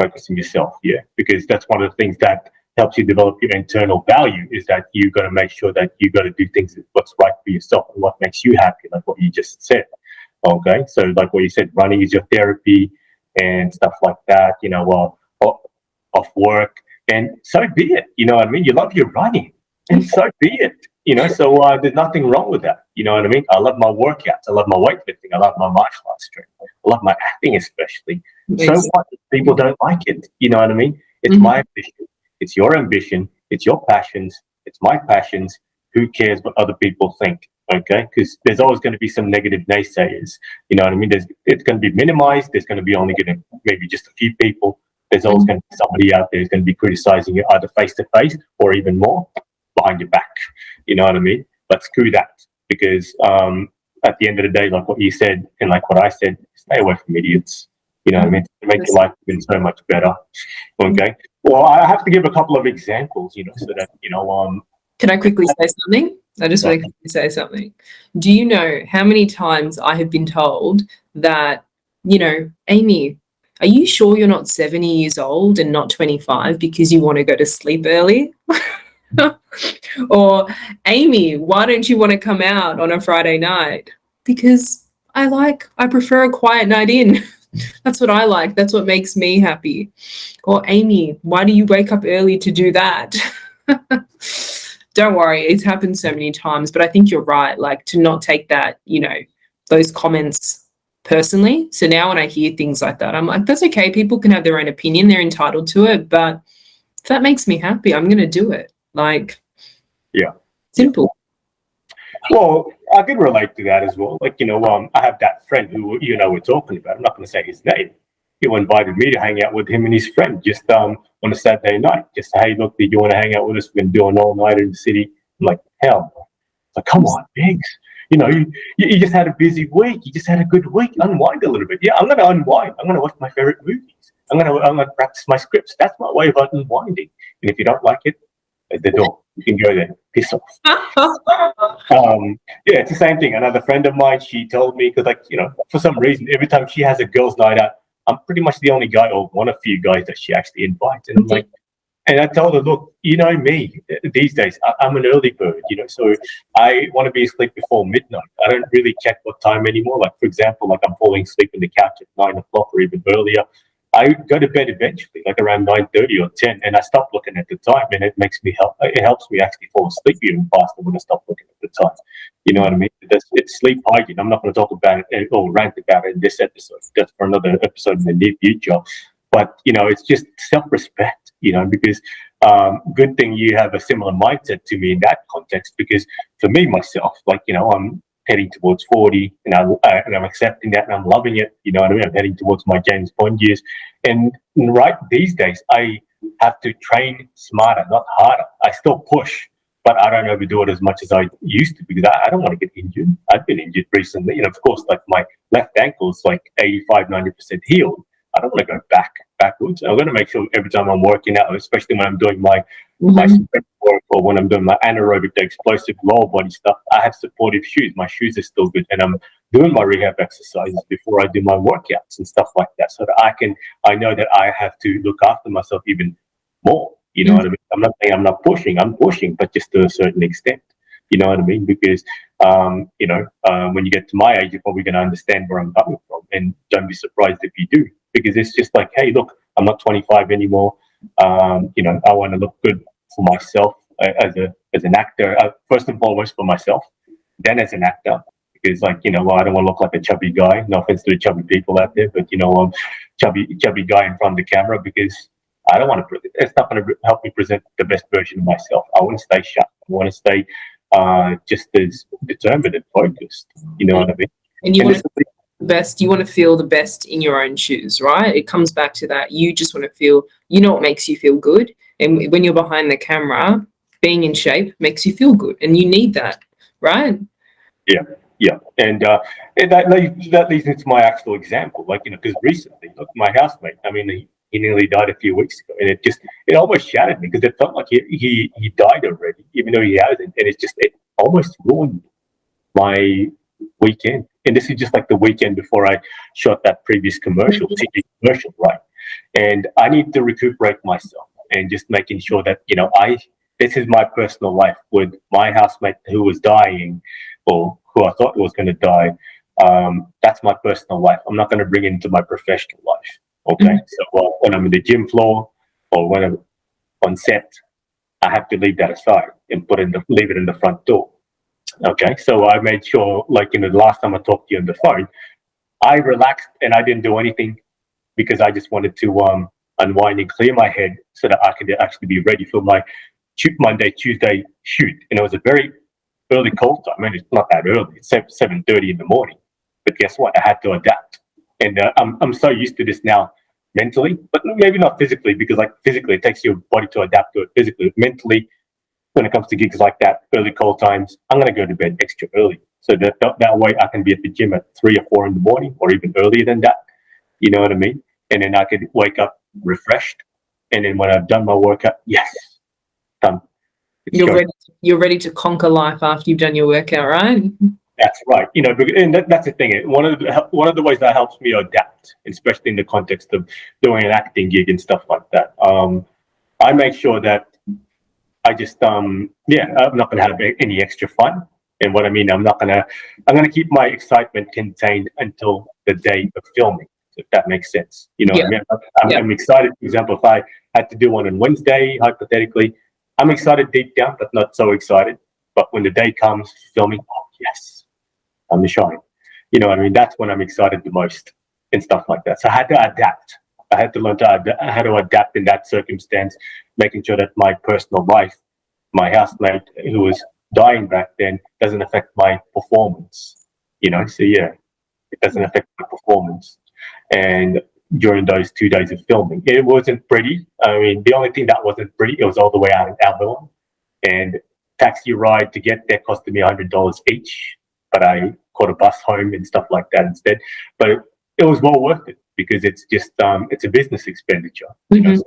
Focus on yourself, because that's one of the things that helps you develop your internal value is that you got to make sure that you got to do things what's right for yourself and what makes you happy, like what you just said. Okay, so like what you said, running is your therapy and stuff like that. Off work, and so be it. You know what I mean? You love your running, and so be it. So there's nothing wrong with that. You know what I mean? I love my workouts. I love my weightlifting. I love my martial arts training. I love my acting, especially. So what if people don't like it? You know what I mean? It's my ambition. It's your ambition. It's your passions. It's my passions. Who cares what other people think? Okay? Because there's always going to be some negative naysayers. You know what I mean? It's going to be minimized. There's going to be only going to maybe just a few people. There's always going to be somebody out there who's going to be criticizing you either face to face or even more behind your back. You know what I mean? But screw that, because at the end of the day, like what you said and like what I said, stay away from idiots. You know what I mean? To make your life even so much better. Okay. Well, I have to give a couple of examples, so that Can I quickly say something? I just want to quickly say something. Do you know how many times I have been told that, Amy, are you sure you're not 70 years old and not 25 because you want to go to sleep early? Or, Amy, why don't you want to come out on a Friday night? Because I prefer a quiet night in. That's what I like. That's what makes me happy. Or, Amy, why do you wake up early to do that? Don't worry, it's happened so many times, but I think you're right, like to not take that, those comments personally. So now when I hear things like that, I'm like, that's okay. People can have their own opinion. They're entitled to it. But if that makes me happy, I'm going to do it. Like, simple. Well, I can relate to that as well. Like, I have that friend who, we're talking about. I'm not going to say his name. He invited me to hang out with him and his friend just on a Saturday night. Just, hey, look, did you want to hang out with us? We're going to do an all-nighter in the city. I'm like, hell no. It's like, come on, Migz. You just had a busy week. You just had a good week. Unwind a little bit. Yeah, I'm going to unwind. I'm going to watch my favorite movies. I'm going to practice my scripts. That's my way of unwinding. And if you don't like it, at the door. You can go there. Piss off. It's the same thing. Another friend of mine, she told me, because for some reason, every time she has a girls' night out, I'm pretty much the only guy or one of few guys that she actually invites. And I'm like, and I told her, look, me these days, I'm an early bird, so I want to be asleep before midnight. I don't really check what time anymore. Like, for example, like I'm falling asleep on the couch at 9 o'clock or even earlier. I go to bed eventually, like around 9:30 or 10, and I stop looking at the time, and it helps me actually fall asleep even faster when I stop looking at the time. You know what I mean? It's sleep hygiene. I'm not going to talk about it or rant about it in this episode. That's for another episode in the near future. But it's just self-respect. Because good thing you have a similar mindset to me in that context. Because for me myself, I'm heading towards 40, and I'm accepting that, and I'm loving it. You know what I mean? I'm heading towards my James Bond years, and right these days I have to train smarter, not harder. I still push, but I don't overdo it as much as I used to because I don't want to get injured. I've been injured recently, and of course, like my left ankle is like 85-90% healed. I don't want to go backwards. I'm going to make sure every time I'm working out, especially when I'm doing my strength work or when I'm doing my anaerobic, the explosive lower body stuff, I have supportive shoes. My shoes are still good, and I'm doing my rehab exercises before I do my workouts and stuff like that, so that I know that I have to look after myself even more. You know what I mean? I'm not saying I'm not pushing. I'm pushing, but just to a certain extent. You know what I mean? Because when you get to my age, you're probably going to understand where I'm coming from, and don't be surprised if you do, because it's just like, hey, look, I'm not 25 anymore. I want to look good for myself as an actor, first and foremost for myself, then as an actor, because I don't want to look like a chubby guy. No offense to the chubby people out there, but chubby guy in front of the camera, because I don't want to. It's not going to help me present the best version of myself. I want to stay sharp. I want to stay just as determined and focused. You know what I mean? And you want to feel the best. You want to feel the best in your own shoes, right? It comes back to that. You just want to feel. You know what makes you feel good, and when you're behind the camera, being in shape makes you feel good, and you need that, right? Yeah, and that leads into my actual example. Because recently, look, my housemate. I mean, he nearly died a few weeks ago, and it almost shattered me because it felt like he died already, even though he hasn't. And it almost ruined my weekend. And this is just like the weekend before I shot that previous commercial, TV commercial, right? And I need to recuperate myself and just making sure that this is my personal life with my housemate who was dying, or who I thought was going to die. That's my personal life. I'm not going to bring it into my professional life. Okay, so when I'm in the gym floor or when I'm on set, I have to leave that aside and leave it in the front door. Okay, so I made sure, the last time I talked to you on the phone, I relaxed and I didn't do anything because I just wanted to unwind and clear my head so that I could actually be ready for my Monday, Tuesday shoot. And it was a very early call time. I mean, it's not that early. It's 7:30 in the morning. But guess what? I had to adapt. And I'm so used to this now mentally, but maybe not physically, because physically it takes your body to adapt to it physically. Mentally, when it comes to gigs like that, early call times, I'm going to go to bed extra early. So that way I can be at the gym at 3 or 4 in the morning, or even earlier than that. You know what I mean? And then I could wake up refreshed. And then when I've done my workout, yes, done. You're ready to conquer life after you've done your workout, right? That's right. And that's the thing. One of the ways that helps me adapt, especially in the context of doing an acting gig and stuff like that. I make sure that I just I'm not going to have any extra fun. And what I mean, I'm going to keep my excitement contained until the day of filming, if that makes sense. What I mean? I'm excited. For example, if I had to do one on Wednesday, hypothetically, I'm excited deep down, but not so excited. But when the day comes, filming, oh yes, I'm the shine. You know what I mean? That's when I'm excited the most and stuff like that. So I had to adapt. I had to learn how to adapt in that circumstance, making sure that my personal life, my housemate who was dying back then, doesn't affect my performance. So yeah, it doesn't affect my performance. And during those 2 days of filming, it wasn't pretty. I mean, the only thing that wasn't pretty, it was all the way out in Avalon, and taxi ride to get there costed me $100 each. But I caught a bus home and stuff like that instead. But it was well worth it because it's just it's a business expenditure. So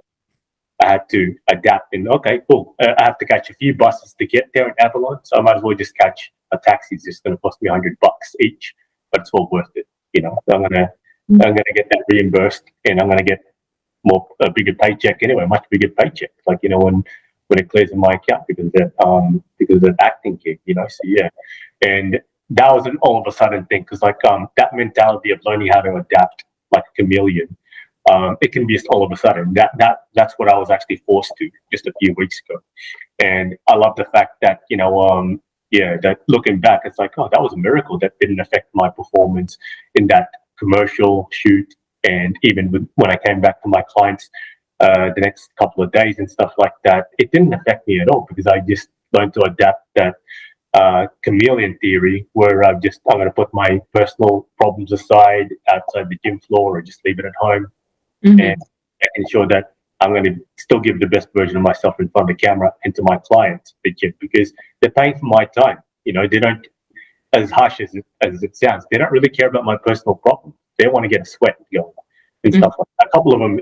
I had to adapt and okay, cool. I have to catch a few buses to get there in Avalon, so I might as well just catch a taxi. It's just going to cost me $100 each, but it's well worth it. So I'm gonna get that reimbursed, and I'm gonna get a bigger paycheck anyway, much bigger paycheck. When it clears in my account because of that acting gig. So yeah, and that was an all of a sudden thing because that mentality of learning how to adapt like a chameleon, it can be just all of a sudden. That's what I was actually forced to just a few weeks ago, and I love the fact that that looking back, it's like, oh, that was a miracle that didn't affect my performance in that commercial shoot, and even when I came back to my clients the next couple of days and stuff like that, it didn't affect me at all because I just learned to adapt that chameleon theory where I'm going to put my personal problems aside outside the gym floor or just leave it at home and making sure that I'm going to still give the best version of myself in front of the camera and to my clients, the gym, because they're paying for my time. They don't, as harsh as it sounds, they don't really care about my personal problem. They want to get a sweat going and stuff like that. A couple of them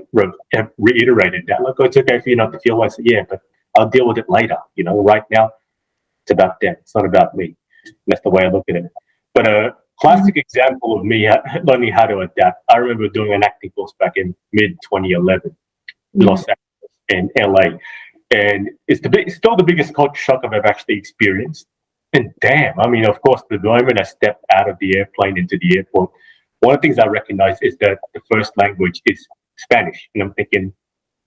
have reiterated that. Like, oh, it's okay for you not to feel like, yeah, but I'll deal with it later. Right now, it's about them. It's not about me. That's the way I look at it. But a classic example of me learning how to adapt, I remember doing an acting course back in mid-2011, Los Angeles and LA. And it's still the biggest culture shock I've ever actually experienced. And damn, I mean, of course, the moment I stepped out of the airplane into the airport, one of the things I recognize is that the first language is Spanish. And I'm thinking,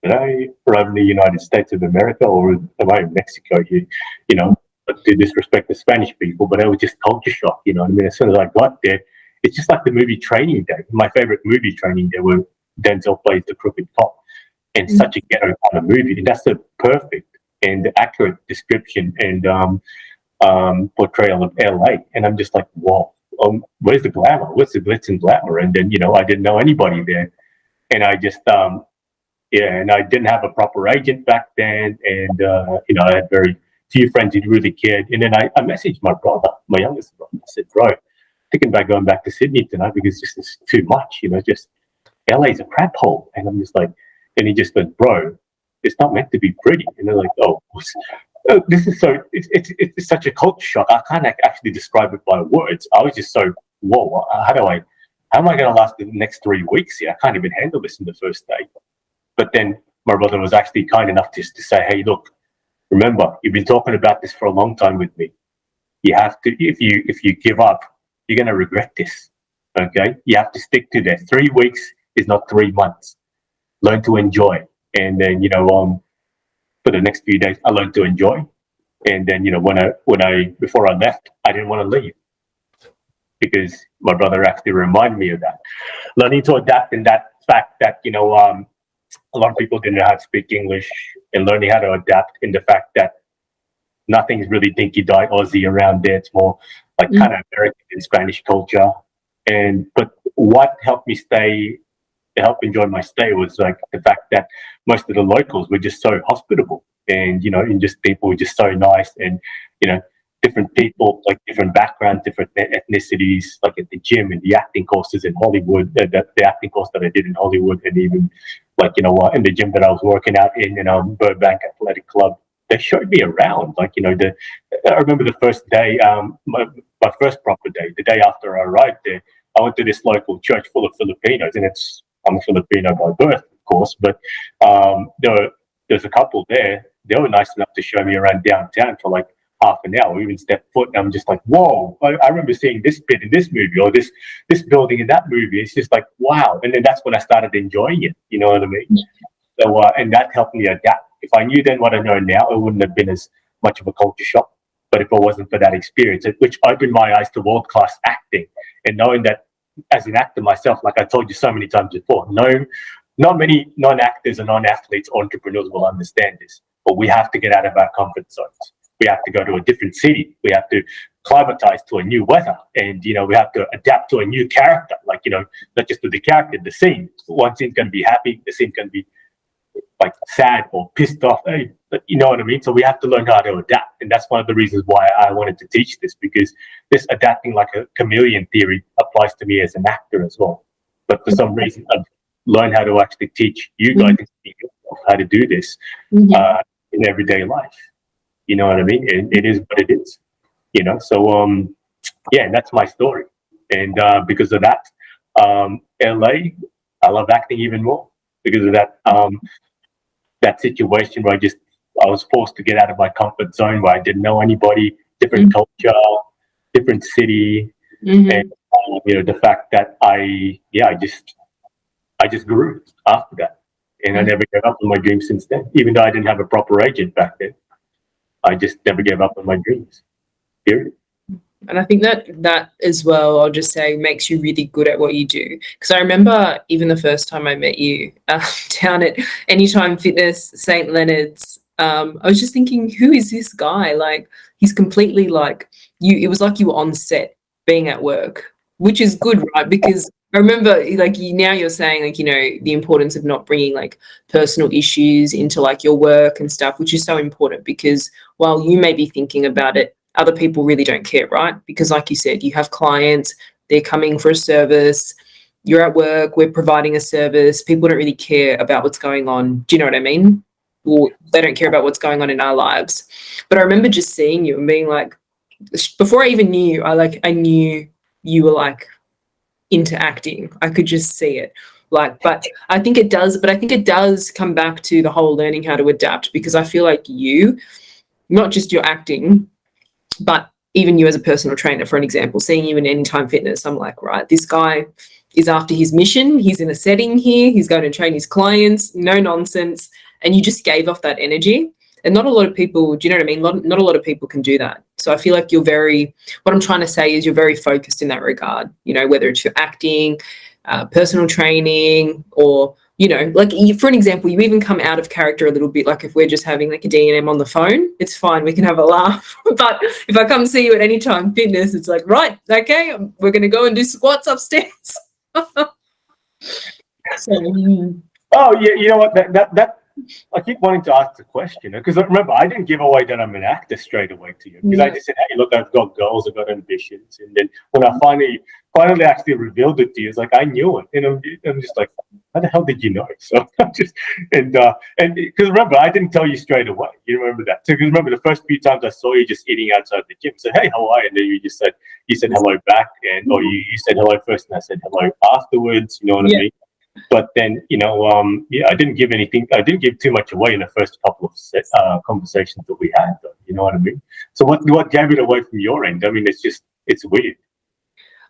did I arrive in the United States of America, or am I in Mexico here? To disrespect the Spanish people, but it was just culture shock. I mean, as soon as I got there, it's just like the movie Training Day. My favorite movie, Training Day, where Denzel plays the crooked cop, and such a ghetto kind of movie. And that's the perfect and accurate description and portrayal of LA. And I'm just like, whoa, where's the glamour? What's the glitz and glamour? And then I didn't know anybody there, and I just and I didn't have a proper agent back then, and I had very few friends who really cared. And then I messaged my brother, my youngest brother. I said, bro, thinking about going back to Sydney tonight because this is too much, just LA's a crap hole. And I'm just like, and he just goes, bro, it's not meant to be pretty. And they're like, this is so, it's such a culture shock. I can't actually describe it by words. I was just so, whoa, how am I going to last the next 3 weeks here? I can't even handle this in the first day. But then my brother was actually kind enough just to say, hey, look, remember, you've been talking about this for a long time with me. You have to, if you give up, you're going to regret this. Okay? You have to stick to that. 3 weeks is not 3 months. Learn to enjoy. And then, for the next few days, I learned to enjoy. And then, before I left, I didn't want to leave because my brother actually reminded me of that. Learning to adapt in that fact that, a lot of people didn't know how to speak English, and learning how to adapt in the fact that nothing's really dinky-die Aussie around there. It's more like kind of American and Spanish culture. But what helped me help enjoy my stay was like the fact that most of the locals were just so hospitable, and and just people were just so nice, and different people, like different backgrounds, different ethnicities, like at the gym and the acting courses in Hollywood, the acting course that I did in Hollywood, and even like, in the gym that I was working out in, Burbank Athletic Club, they showed me around. Like, I remember the first day, my first proper day, the day after I arrived there, I went to this local church full of Filipinos, and I'm a Filipino by birth, of course, but there's a couple there. They were nice enough to show me around downtown for like half an hour. We even stepped foot, and I'm just like, whoa, I remember seeing this bit in this movie, or this building in that movie. It's just like, wow. And then that's when I started enjoying it. You know what I mean? So, and that helped me adapt. If I knew then what I know now, it wouldn't have been as much of a culture shock. But if it wasn't for that experience, which opened my eyes to world-class acting, and knowing that as an actor myself, like I told you so many times before, not many non-actors and non-athletes or entrepreneurs will understand this, but we have to get out of our comfort zones. We have to go to a different city. We have to climatize to a new weather, and we have to adapt to a new character. Like, not just to the character, the scene. One scene's going to be happy, the scene can be like sad or pissed off. Hey, you know what I mean? So we have to learn how to adapt, and that's one of the reasons why I wanted to teach this, because this adapting like a chameleon theory applies to me as an actor as well. But for some reason, I've learned how to actually teach you guys how to do this in everyday life. You know what I mean? And it is what it is, So, and that's my story. And because of that, LA, I love acting even more because of that that situation where I was forced to get out of my comfort zone, where I didn't know anybody, different culture, different city, and the fact that I just grew after that, and I never gave up on my dreams since then. Even though I didn't have a proper agent back then, I just never gave up on my dreams. Period. And I think that as well, I'll just say, makes you really good at what you do. Because I remember even the first time I met you down at Anytime Fitness, St. Leonard's, I was just thinking, who is this guy? Like, he's completely like you. It was like you were on set being at work, which is good, right? Because I remember, like, now you're saying, like, the importance of not bringing like personal issues into like your work and stuff, which is so important because while you may be thinking about it, other people really don't care, right? Because like you said, you have clients, they're coming for a service, you're at work, we're providing a service, people don't really care about what's going on. Do you know what I mean? Or they don't care about what's going on in our lives. But I remember just seeing you and being like, before I even knew you, I knew you were like into acting. I could just see it. But I think it does come back to the whole learning how to adapt, because I feel like you, not just your acting, but even you as a personal trainer, for an example, seeing you in Anytime Fitness, I'm like, right, this guy is after his mission. He's in a setting here. He's going to train his clients, no nonsense. And you just gave off that energy. And not a lot of people, do you know what I mean? Not a lot of people can do that. So I feel like what I'm trying to say is you're very focused in that regard, whether it's your acting, personal training, or, like for an example, you even come out of character a little bit. Like if we're just having like a D&M on the phone, it's fine. We can have a laugh. But if I come see you at Anytime Fitness, it's like, right, okay, we're going to go and do squats upstairs. Oh, yeah, you know what? That I keep wanting to ask the question because remember, I didn't give away that I'm an actor straight away to you because I just said, "Hey, look, I've got goals, I've got ambitions," and then when I finally actually revealed it to you, it's like I knew it, and I'm just like, "How the hell did you know?" So I'm just and because remember, I didn't tell you straight away. You remember that? So because remember, the first few times I saw you just eating outside the gym, so hey, how are you? And then you said hello back, or you said hello first, and I said hello afterwards. You know what I mean? But then, I didn't give anything. I didn't give too much away in the first couple of conversations that we had. Though, you know what I mean? So what gave it away from your end? I mean, it's weird.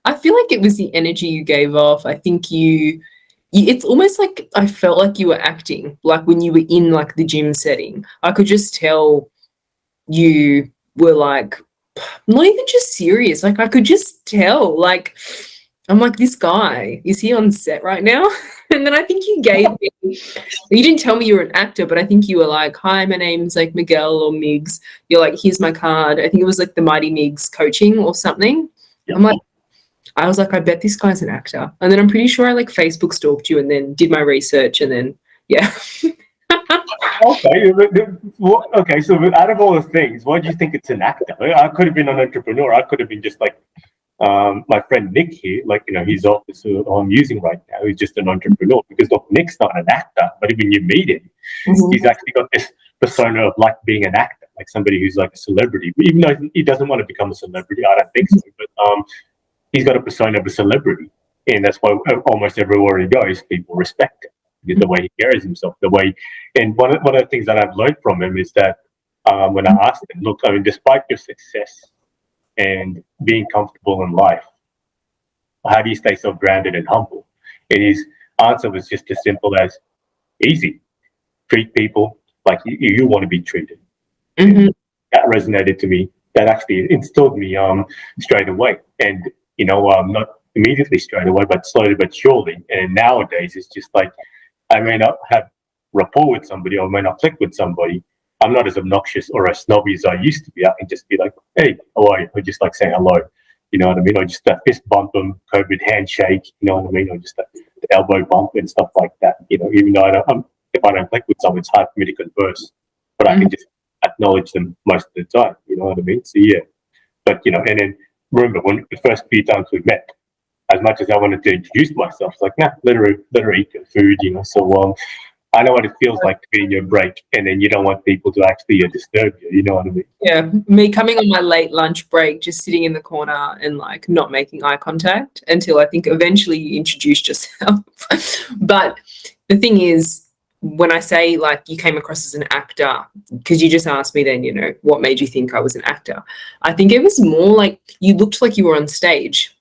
I feel like it was the energy you gave off. I think it's almost like I felt like you were acting, like when you were in like the gym setting. I could just tell you were like, not even just serious. Like I could just tell, like, I'm like, this guy, is he on set right now? And then I think you didn't tell me you were an actor, but I think you were like, hi, my name's like Miguel or Migz. You're like, here's my card. I think it was like the Mighty Migz coaching or something. Yep. I was like, I bet this guy's an actor. And then I'm pretty sure I like Facebook stalked you and then did my research and then, yeah. Okay. So out of all the things, why do you think it's an actor? I could have been an entrepreneur. I could have been just like, my friend Nick here, like, his office who I'm using right now, he's just an entrepreneur because look, Nick's not an actor, but when you meet him, he's actually got this persona of like being an actor, like somebody who's like a celebrity, even though he doesn't want to become a celebrity. I don't think so, but he's got a persona of a celebrity, and that's why almost everywhere he goes, people respect him because the way he carries himself, and one of the things that I've learned from him is that when I asked him, look, I mean, despite your success and being comfortable in life, how do you stay so grounded and humble? And his answer was just as simple as easy. Treat people like you want to be treated. Mm-hmm. That resonated to me. That actually instilled me straight away. And not immediately straight away, but slowly but surely. And nowadays it's just like I may not have rapport with somebody or may not click with somebody. I'm not as obnoxious or as snobby as I used to be. I can just be like, hey, how are you? Or just like say hello. You know what I mean? Or just a fist bump them, COVID handshake, you know what I mean? Or just the elbow bump and stuff like that. Even though if I don't click with someone, it's hard for me to converse. But I can just acknowledge them most of the time. You know what I mean? So yeah. But and then remember when the first few times we met, as much as I wanted to introduce myself, it's like, nah, let her eat the food, So I know what it feels like to be in your break, and then you don't want people to actually disturb you. You know what I mean? Yeah, me coming on my late lunch break, just sitting in the corner and like not making eye contact until I think eventually you introduced yourself. But the thing is, when I say like you came across as an actor, because you just asked me then, what made you think I was an actor? I think it was more like you looked like you were on stage,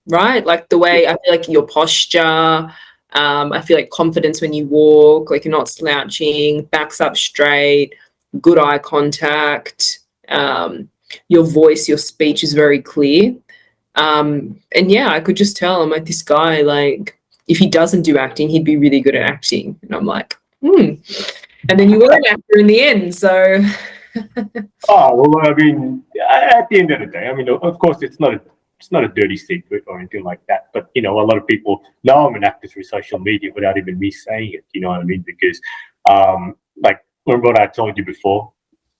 right? Like the way I feel like your posture. I feel like confidence when you walk, like you're not slouching, backs up straight, good eye contact, your voice, your speech is very clear. And yeah, I could just tell I'm like, this guy, like, if he doesn't do acting, he'd be really good at acting. And I'm like, And then you were an actor in the end, so. Oh, well, I mean, at the end of the day, I mean, of course, it's not it's not a dirty secret or anything like that. But a lot of people know I'm an actor through social media without even me saying it. You know what I mean? Because, like, remember what I told you before?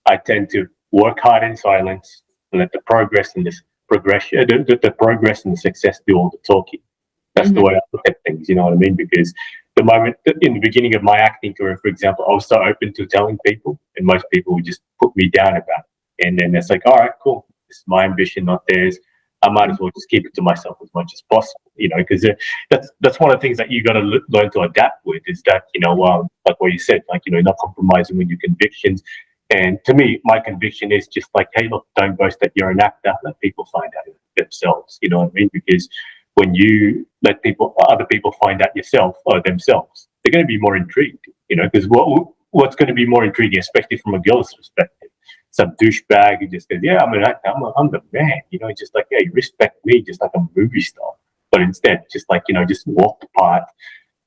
I tend to work hard in silence and let the progress and this progression, the progress and the success do all the talking. That's the way I look at things. You know what I mean? Because the moment in the beginning of my acting career, for example, I was so open to telling people, and most people would just put me down about it. And then it's like, all right, cool. This is my ambition, not theirs. I might as well just keep it to myself as much as possible, because that's one of the things that you got to learn to adapt with is that, like what you said, like, not compromising with your convictions. And to me, my conviction is just like, hey, look, don't boast that you're an actor. Let people find out themselves. You know what I mean? Because when you let other people find out themselves, they're going to be more intrigued. Because what's going to be more intriguing, especially from a girl's perspective? Some douchebag who just goes, yeah, I'm an actor, I'm the man. Just like, yeah, you respect me, just like a movie star. But instead, just like, just walk the part,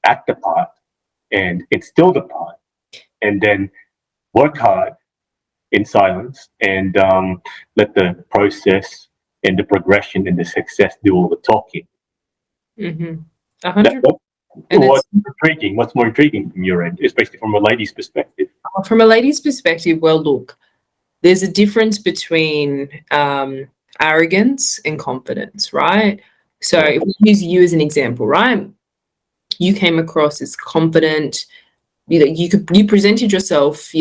act the part, and instill the part, and then work hard in silence and let the process and the progression and the success do all the talking. 100. What's more intriguing from your end, especially from a lady's perspective? From a lady's perspective, well, look, there's a difference between arrogance and confidence, right? So if we use you as an example, right? You came across as confident. You presented yourself,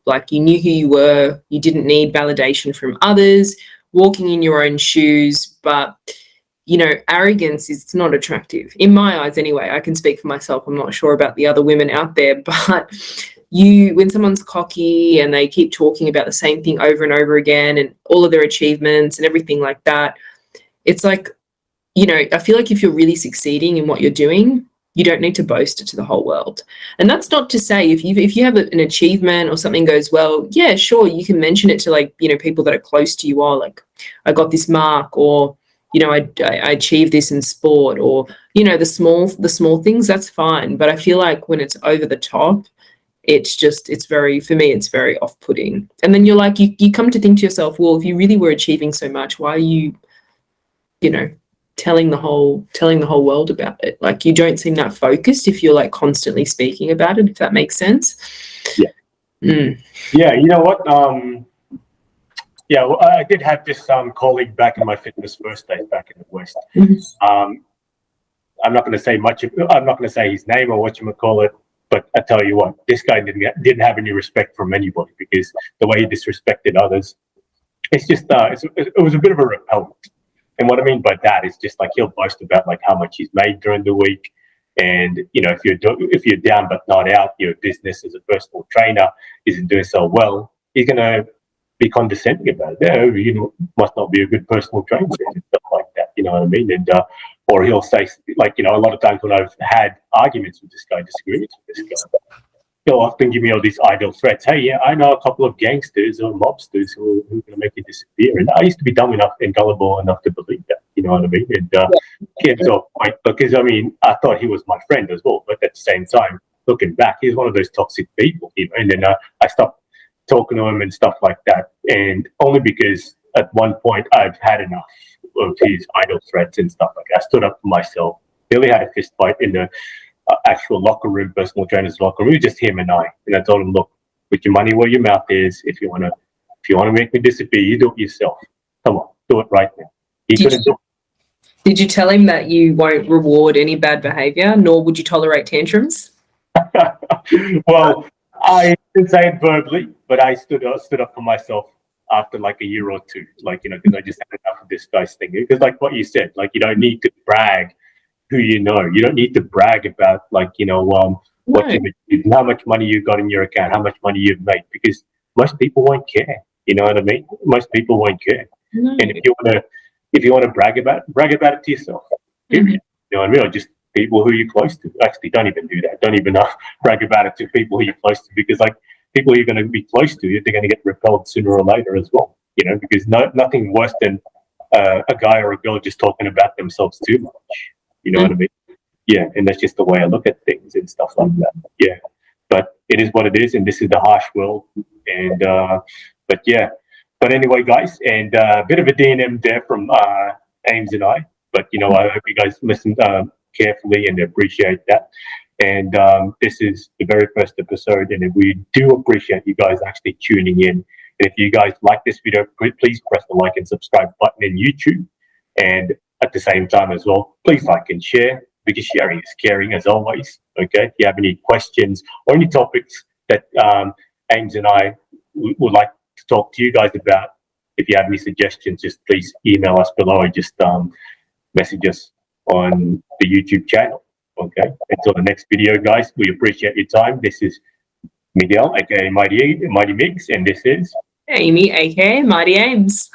like you knew who you were. You didn't need validation from others, walking in your own shoes. But, arrogance is not attractive. In my eyes, anyway. I can speak for myself. I'm not sure about the other women out there. But when someone's cocky and they keep talking about the same thing over and over again and all of their achievements and everything like that, it's like, I feel like if you're really succeeding in what you're doing, you don't need to boast it to the whole world. And that's not to say if you have an achievement or something goes well, yeah, sure, you can mention it to like, people that are close to you, or like, I got this mark, or, I achieved this in sport, or, the small things, that's fine. But I feel like when it's over the top, it's very off-putting. And then you're like, you come to think to yourself, well, if you really were achieving so much, why are you, telling the whole world about it? Like, you don't seem that focused if you're like constantly speaking about it, if that makes sense. Yeah, you know what? I did have this colleague back in my fitness first days back in the West. I'm not going to say much. I'm not going to say his name or whatchamacallit, but I tell you what, this guy didn't have any respect from anybody, because the way he disrespected others, it's just it was a bit of a repellent. And what I mean by that is just like he'll boast about like how much he's made during the week, and if you're down but not out, your business as a personal trainer isn't doing so well, he's gonna be condescending about it. Yeah, you must not be a good personal trainer and stuff like that. You know what I mean? And or he'll say, like, a lot of times when I've had arguments with this guy, disagreements with this guy, he'll often give me all these idle threats. Hey, yeah, I know a couple of gangsters or mobsters who are going to make you disappear. And I used to be dumb enough and gullible enough to believe that. You know what I mean? And because I thought he was my friend as well. But at the same time, looking back, he's one of those toxic people. And then I stopped talking to him and stuff like that. And only because at one point I've had enough of his idle threats and stuff like that. I stood up for myself. Nearly had a fist fight in the actual locker room, personal trainer's locker room. It was just him and I. And I told him, look, put your money where your mouth is. If you want to make me disappear, you do it yourself. Come on, do it right now. He couldn't do it. Did you tell him that you won't reward any bad behavior, nor would you tolerate tantrums? Well, I didn't say it verbally, but I stood up for myself after like a year or two, like, because I just had enough of this guy's thing. Because like what you said, like, you don't need to brag who you know. You don't need to brag about like, what you've achieved, how much money you got in your account, how much money you've made, because most people won't care. You know what I mean? Most people won't care. No. And if you want to brag about it to yourself. Mm-hmm. You know what I mean? Or just people who you're close to. Actually, don't even do that. Don't even brag about it to people who you're close to, because like people you're going to be close to, they're going to get repelled sooner or later as well. Because nothing worse than a guy or a girl just talking about themselves too much. You know what I mean? Yeah, and that's just the way I look at things and stuff like that. Yeah, but it is what it is, and this is the harsh world. And but anyway, guys, and a bit of a D&M there from Ames and I. But I hope you guys listen carefully and appreciate that. And this is the very first episode, and we do appreciate you guys actually tuning in. And if you guys like this video, please press the like and subscribe button in YouTube. And at the same time as well, please like and share, because sharing is caring as always. Okay. If you have any questions or any topics that Ames and I would like to talk to you guys about, if you have any suggestions, just please email us below or just message us on the YouTube channel. Okay. Until the next video, guys, we appreciate your time. This is Miguel, aka Mighty Migz, and this is Amy, aka Mighty Ames.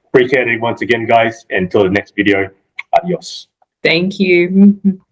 Appreciate it once again, guys. Until the next video, adios. Thank you.